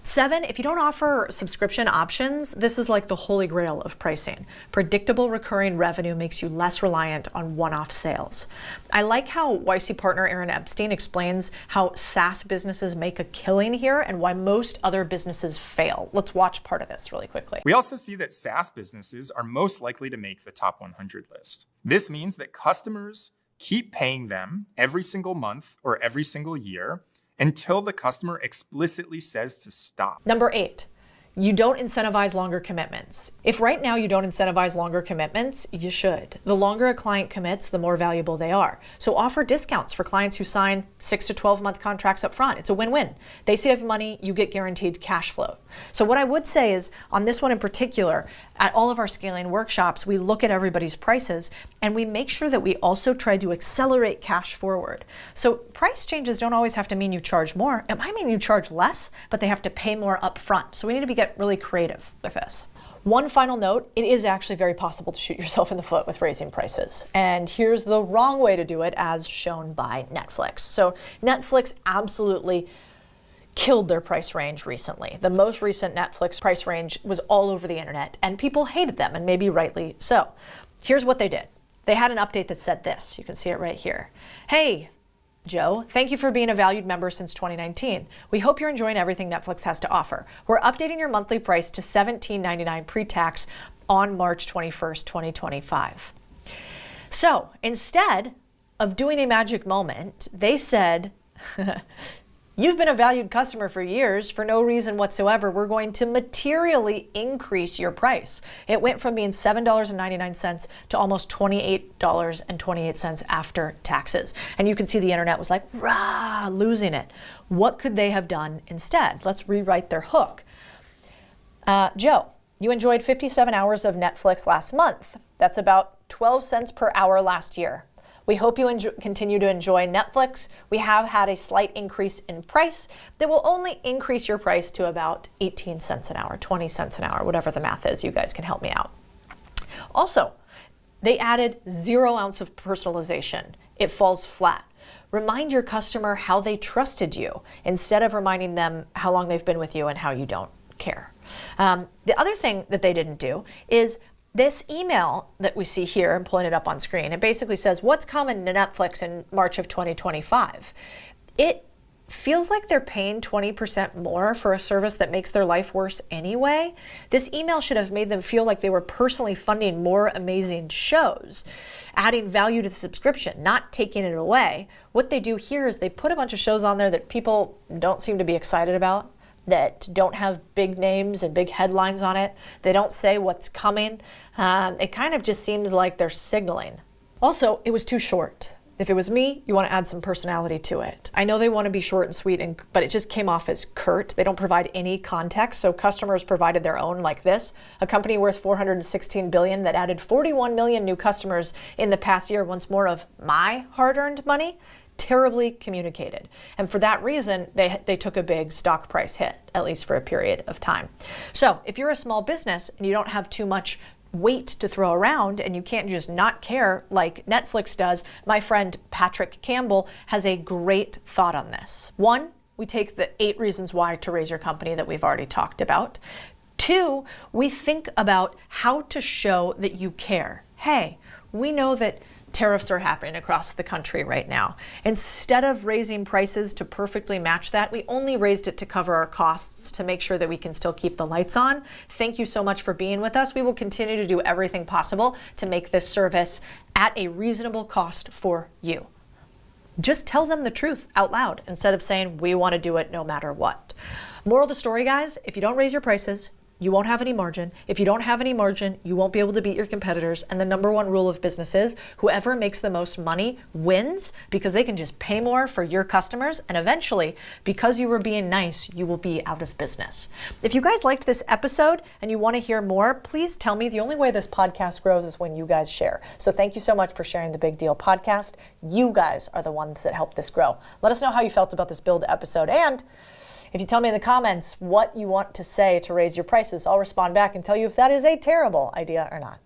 7, if you don't offer subscription options, this is like the holy grail of pricing. Predictable recurring revenue makes you less reliant on one-off sales. I like how YC partner Aaron Epstein explains how SaaS businesses make a killing here and why most other businesses fail. Let's watch part of this really quickly. We also see that SaaS businesses are most likely to make the top 100 list. This means that customers keep paying them every single month or every single year until the customer explicitly says to stop. Number 8, you don't incentivize longer commitments. If right now you don't incentivize longer commitments, you should. The longer a client commits, the more valuable they are. So offer discounts for clients who sign 6 to 12 month contracts up front. It's a win-win. They save money, you get guaranteed cash flow. So what I would say is on this one in particular, at all of our scaling workshops, we look at everybody's prices and we make sure that we also try to accelerate cash forward. So price changes don't always have to mean you charge more. It might mean you charge less, but they have to pay more upfront. So we need to get really creative with this. One final note, it is actually very possible to shoot yourself in the foot with raising prices. And here's the wrong way to do it as shown by Netflix. So Netflix absolutely killed their price range recently. The most recent Netflix price range was all over the internet and people hated them, and maybe rightly so. Here's what they did. They had an update that said this. You can see it right here. Hey, Joe, thank you for being a valued member since 2019. We hope you're enjoying everything Netflix has to offer. We're updating your monthly price to $17.99 pre-tax on March 21st, 2025. So instead of doing a magic moment, they said, you've been a valued customer for years. For no reason whatsoever, we're going to materially increase your price. It went from being $7.99 to almost $28.28 after taxes. And you can see the internet was like, rah, losing it. What could they have done instead? Let's rewrite their hook. Joe, you enjoyed 57 hours of Netflix last month. That's about 12 cents per hour last year. We hope you continue to enjoy Netflix. We have had a slight increase in price that will only increase your price to about 18 cents an hour, 20 cents an hour, whatever the math is. You guys can help me out. Also, they added 0 ounce of personalization. It falls flat. Remind your customer how they trusted you instead of reminding them how long they've been with you and how you don't care. The other thing that they didn't do is this email that we see here, I'm pulling it up on screen, it basically says, what's coming to Netflix in March of 2025? It feels like they're paying 20% more for a service that makes their life worse anyway. This email should have made them feel like they were personally funding more amazing shows, adding value to the subscription, not taking it away. What they do here is they put a bunch of shows on there that people don't seem to be excited about, that don't have big names and big headlines on it. They don't say what's coming. It kind of just seems like they're signaling. Also, it was too short. If it was me, you want to add some personality to it. I know they want to be short and sweet, but it just came off as curt. They don't provide any context, so customers provided their own like this. A company worth $416 billion that added 41 million new customers in the past year wants more of my hard-earned money. Terribly communicated. And for that reason, they took a big stock price hit, at least for a period of time. So if you're a small business and you don't have too much weight to throw around and you can't just not care like Netflix does, my friend Patrick Campbell has a great thought on this. 1, we take the 8 reasons why to raise your company that we've already talked about. 2, we think about how to show that you care. Hey, we know that tariffs are happening across the country right now. Instead of raising prices to perfectly match that, we only raised it to cover our costs to make sure that we can still keep the lights on. Thank you so much for being with us. We will continue to do everything possible to make this service at a reasonable cost for you. Just tell them the truth out loud instead of saying we want to do it no matter what. Moral of the story, guys, if you don't raise your prices, you won't have any margin. If you don't have any margin, you won't be able to beat your competitors. And the number one rule of business is whoever makes the most money wins, because they can just pay more for your customers. And eventually, because you were being nice, you will be out of business. If you guys liked this episode and you want to hear more, please tell me. The only way this podcast grows is when you guys share. So thank you so much for sharing the Big Deal podcast. You guys are the ones that help this grow. Let us know how you felt about this build episode. And if you tell me in the comments what you want to say to raise your prices, I'll respond back and tell you if that is a terrible idea or not.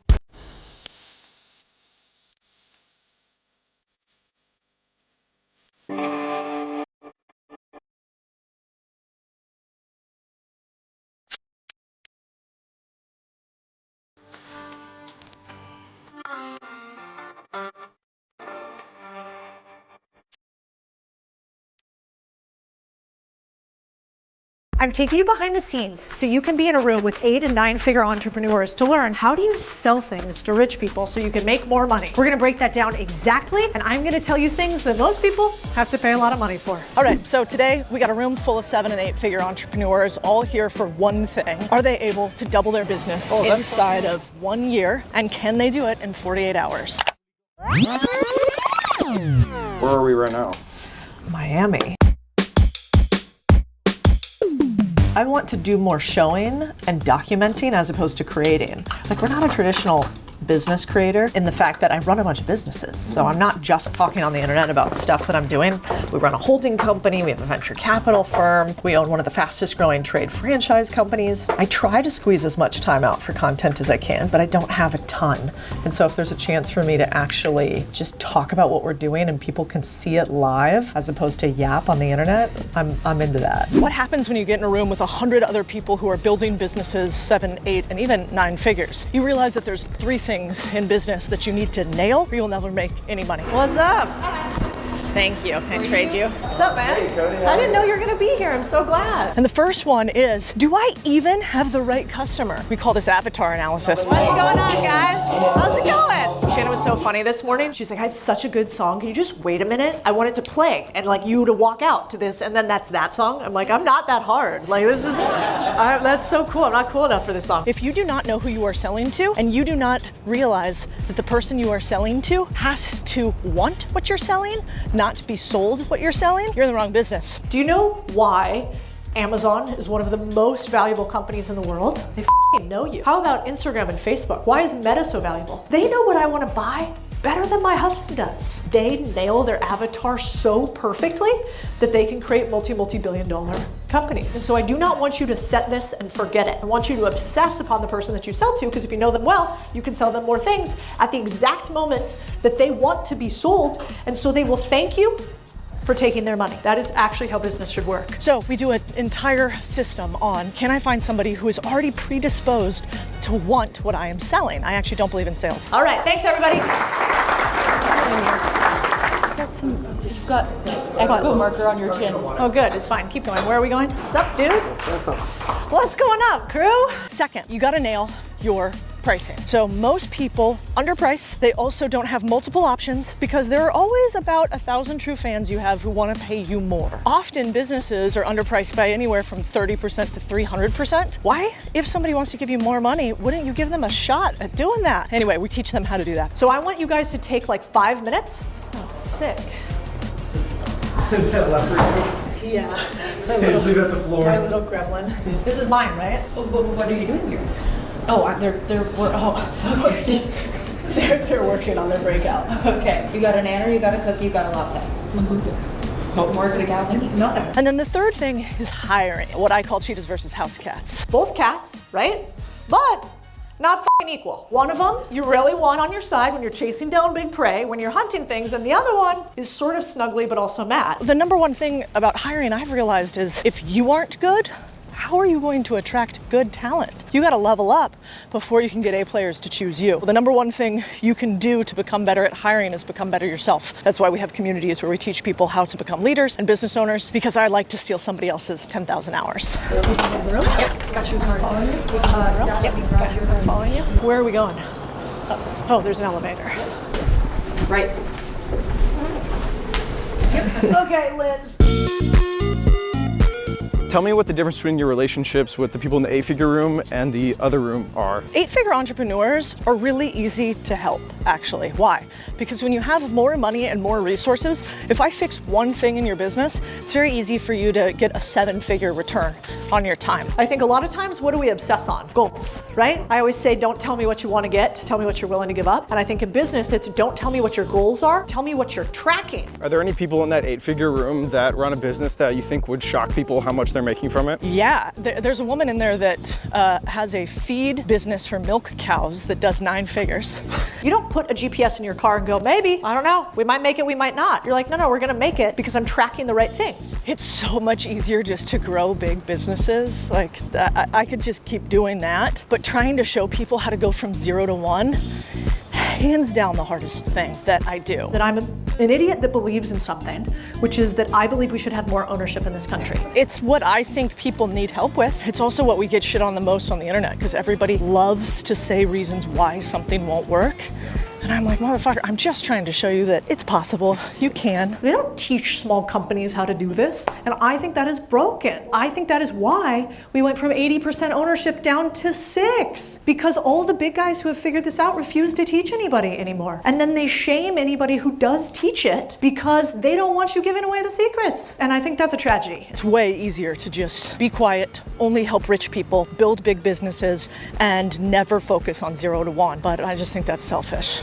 I'm taking you behind the scenes so you can be in a room with 8- and 9-figure entrepreneurs to learn how do you sell things to rich people so you can make more money. We're gonna break that down exactly, and I'm gonna tell you things that most people have to pay a lot of money for. All right, so today we got a room full of 7- and 8-figure entrepreneurs all here for one thing. Are they able to double their business inside of 1 year? And can they do it in 48 hours? Where are we right now? Miami. I want to do more showing and documenting as opposed to creating. Like, we're not a traditional business creator in the fact that I run a bunch of businesses. So I'm not just talking on the internet about stuff that I'm doing. We run a holding company, we have a venture capital firm, we own one of the fastest growing trade franchise companies. I try to squeeze as much time out for content as I can, but I don't have a ton. And so if there's a chance for me to actually just talk about what we're doing and people can see it live as opposed to yap on the internet, I'm into that. What happens when you get in a room with 100 other people who are building businesses 7, 8, and even 9 figures? You realize that there's 3 things in business that you need to nail or you'll never make any money. What's up? Thank you. Can I trade you? What's up, man? Hey, Cody. I didn't know you were going to be here. I'm so glad. And the first one is, do I even have the right customer? We call this avatar analysis. What's going on, guys? How's it going? Shannon was so funny this morning. She's like, I have such a good song. Can you just wait a minute? I want it to play and like you to walk out to this, and then that's that song. I'm like, I'm not that hard. Like, this is, that's so cool. I'm not cool enough for this song. If you do not know who you are selling to, and you do not realize that the person you are selling to has to want what you're selling, not to be sold what you're selling, you're in the wrong business. Do you know why Amazon is one of the most valuable companies in the world? They f***ing know you. How about Instagram and Facebook? Why is Meta so valuable? They know what I want to buy better than my husband does. They nail their avatar so perfectly that they can create multi-billion dollar companies. And so I do not want you to set this and forget it. I want you to obsess upon the person that you sell to, because if you know them well, you can sell them more things at the exact moment that they want to be sold. And so they will thank you for taking their money. That is actually how business should work. So we do an entire system on, can I find somebody who is already predisposed to want what I am selling? I actually don't believe in sales. All right, thanks everybody. You've got expo marker on your chin. Oh good, it's fine, keep going. Where are we going? What's up, dude? What's going up, crew? Second, you gotta nail your pricing. So most people underprice. They also don't have multiple options because there are always about 1,000 true fans you have who want to pay you more. Often businesses are underpriced by anywhere from 30% to 300%. Why? If somebody wants to give you more money, wouldn't you give them a shot at doing that? Anyway, we teach them how to do that. So I want you guys to take like 5 minutes. Oh, sick. Is that left for you? Yeah. Just leave it at the floor. My little gremlin. This is mine, right? Oh, but what are you doing here? Oh, they're working on their breakout. Okay, you got a nanner, you got a cookie, you got a latte. What more could a gal need? No. And then the third thing is hiring. What I call cheetahs versus house cats. Both cats, right? But not f***ing equal. One of them you really want on your side when you're chasing down big prey, when you're hunting things, and the other one is sort of snuggly but also mad. The number one thing about hiring I've realized is if you aren't good, how are you going to attract good talent? You gotta level up before you can get A players to choose you. The number one thing you can do to become better at hiring is become better yourself. That's why we have communities where we teach people how to become leaders and business owners, because I like to steal somebody else's 10,000 hours. Yep, got you. Following you? Yep, got you. Following you? Where are we going? Oh, there's an elevator. Right. Okay, Liz. Tell me what the difference between your relationships with the people in the 8-figure room and the other room are. 8-figure entrepreneurs are really easy to help, actually. Why? Because when you have more money and more resources, if I fix one thing in your business, it's very easy for you to get a 7-figure return on your time. I think a lot of times, what do we obsess on? Goals, right? I always say, don't tell me what you want to get, tell me what you're willing to give up. And I think in business, it's don't tell me what your goals are, tell me what you're tracking. Are there any people in that 8-figure room that run a business that you think would shock people how much they're making from it? Yeah, there's a woman in there that has a feed business for milk cows that does 9 figures. You don't put a GPS in your car and go, maybe, I don't know, we might make it, we might not. You're like, no, we're gonna make it because I'm tracking the right things. It's so much easier just to grow big businesses. Like, I could just keep doing that, but trying to show people how to go from 0 to 1, hands down the hardest thing that I do. That I'm an idiot that believes in something, which is that I believe we should have more ownership in this country. It's what I think people need help with. It's also what we get shit on the most on the internet, because everybody loves to say reasons why something won't work. And I'm like, motherfucker, I'm just trying to show you that it's possible, you can. They don't teach small companies how to do this, and I think that is broken. I think that is why we went from 80% ownership down to 6, because all the big guys who have figured this out refuse to teach anybody anymore. And then they shame anybody who does teach it because they don't want you giving away the secrets. And I think that's a tragedy. It's way easier to just be quiet, only help rich people, build big businesses, and never focus on 0 to 1. But I just think that's selfish.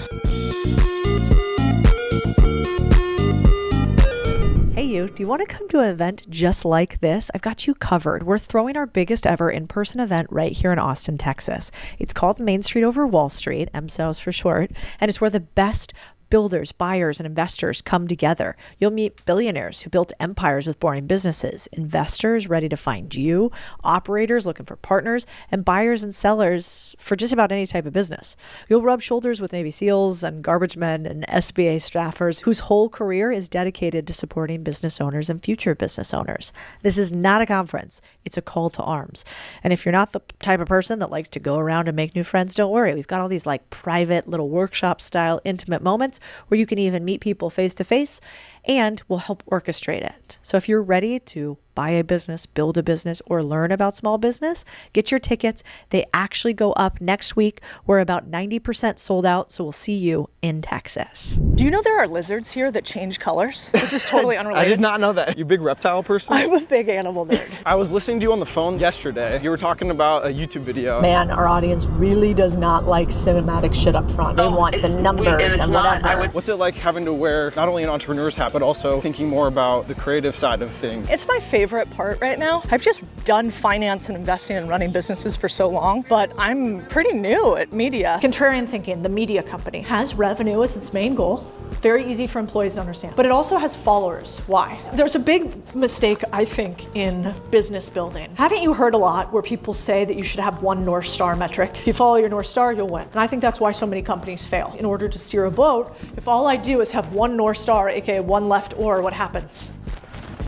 Hey you, do you want to come to an event just like this? I've got you covered. We're throwing our biggest ever in-person event right here in Austin, Texas. It's called Main Street Over Wall Street, MSOS for short, and it's where the best builders, buyers, and investors come together. You'll meet billionaires who built empires with boring businesses, investors ready to find you, operators looking for partners, and buyers and sellers for just about any type of business. You'll rub shoulders with Navy SEALs and garbage men and SBA staffers whose whole career is dedicated to supporting business owners and future business owners. This is not a conference. It's a call to arms. And if you're not the type of person that likes to go around and make new friends, don't worry. We've got all these like private little workshop style intimate moments where you can even meet people face to face, and we'll help orchestrate it. So if you're ready to buy a business, build a business, or learn about small business, get your tickets. They actually go up next week. We're about 90% sold out, so we'll see you in Texas. Do you know there are lizards here that change colors? This is totally unrelated. I did not know that. You a big reptile person? I'm a big animal nerd. I was listening to you on the phone yesterday. You were talking about a YouTube video. Man, our audience really does not like cinematic shit up front. They want the numbers and whatever. What's it like having to wear not only an entrepreneur's hat, but also thinking more about the creative side of things? It's my favorite part right now. I've just done finance and investing and running businesses for so long, but I'm pretty new at media. Contrarian Thinking, the media company, has revenue as its main goal. Very easy for employees to understand. But it also has followers. Why? There's a big mistake, I think, in business building. Haven't you heard a lot where people say that you should have one North Star metric? If you follow your North Star, you'll win. And I think that's why so many companies fail. In order to steer a boat, if all I do is have one North Star, aka one left oar, what happens?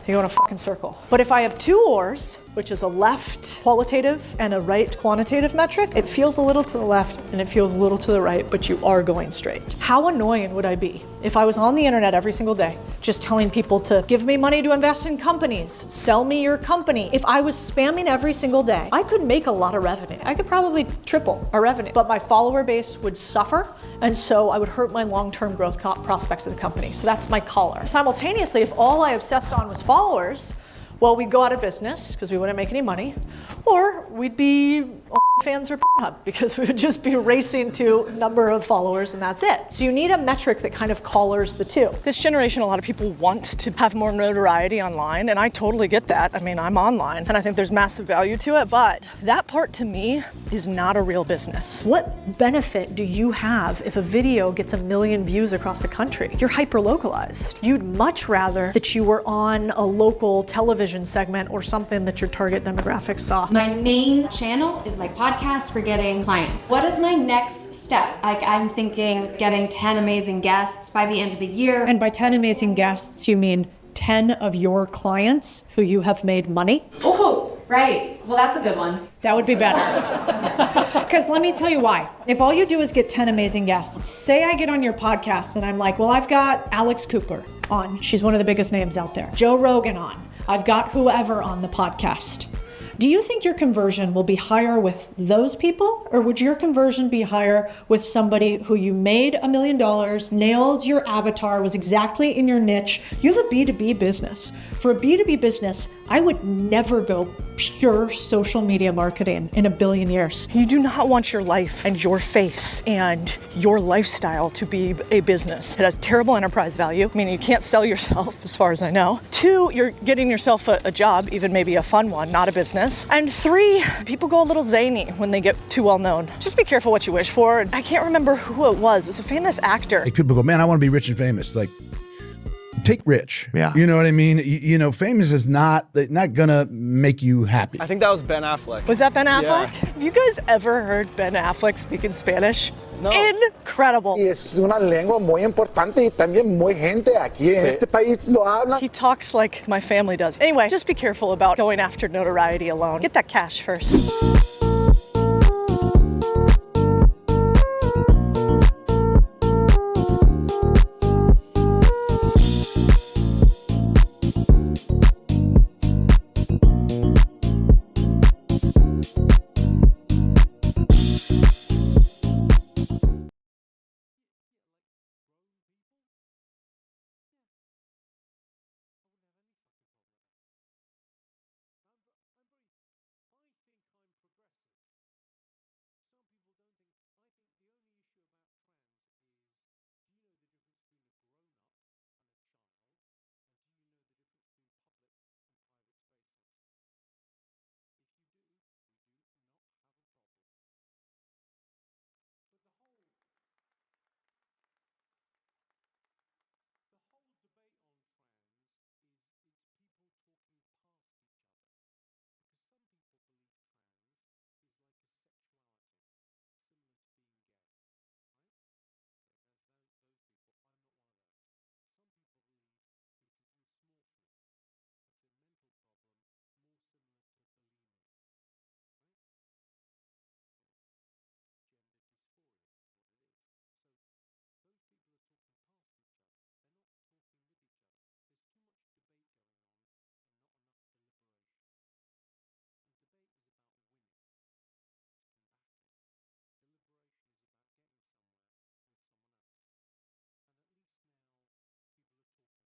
You go in a fucking circle. But if I have 2 oars, which is a left qualitative and a right quantitative metric, it feels a little to the left and it feels a little to the right, but you are going straight. How annoying would I be if I was on the internet every single day, just telling people to give me money to invest in companies, sell me your company? If I was spamming every single day, I could make a lot of revenue. I could probably triple our revenue, but my follower base would suffer, and so I would hurt my long-term growth prospects of the company. So that's my collar. Simultaneously, if all I obsessed on was followers, well, we'd go out of business because we wouldn't make any money, or we'd be fans or Pornhub because we would just be racing to number of followers and that's it. So you need a metric that kind of collars the two. This generation, a lot of people want to have more notoriety online, and I totally get that. I mean, I'm online and I think there's massive value to it, but that part to me is not a real business. What benefit do you have if a video gets 1 million views across the country? You're hyper-localized. You'd much rather that you were on a local television segment or something that your target demographic saw. My main channel is my podcast for getting clients. What is my next step? Like, I'm thinking getting 10 amazing guests by the end of the year. And by 10 amazing guests, you mean 10 of your clients who you have made money? Oh, right. Well, that's a good one. That would be better. Because let me tell you why. If all you do is get 10 amazing guests, say I get on your podcast and I'm like, well, I've got Alex Cooper. on. She's one of the biggest names out there. Joe Rogan on. I've got whoever on the podcast. Do you think your conversion will be higher with those people, or would your conversion be higher with somebody who you made $1 million, nailed your avatar, was exactly in your niche? You have a B2B business. For a B2B business, I would never go pure social media marketing in a billion years. You do not want your life and your face and your lifestyle to be a business. It has terrible enterprise value. I mean, you can't sell yourself as far as I know. 2, you're getting yourself a job, even maybe a fun one, not a business. And 3, people go a little zany when they get too well known. Just be careful what you wish for. I can't remember who it was. It was a famous actor. Like people go, man, I want to be rich and famous. Like, take rich. Yeah. You know what I mean? You know, famous is not gonna make you happy. I think that was Ben Affleck. Was that Ben Affleck? Yeah. Have you guys ever heard Ben Affleck speak in Spanish? No. Incredible. Es una lengua muy importante y también muy gente aquí en este país lo habla. He talks like my family does. Anyway, just be careful about going after notoriety alone. Get that cash first.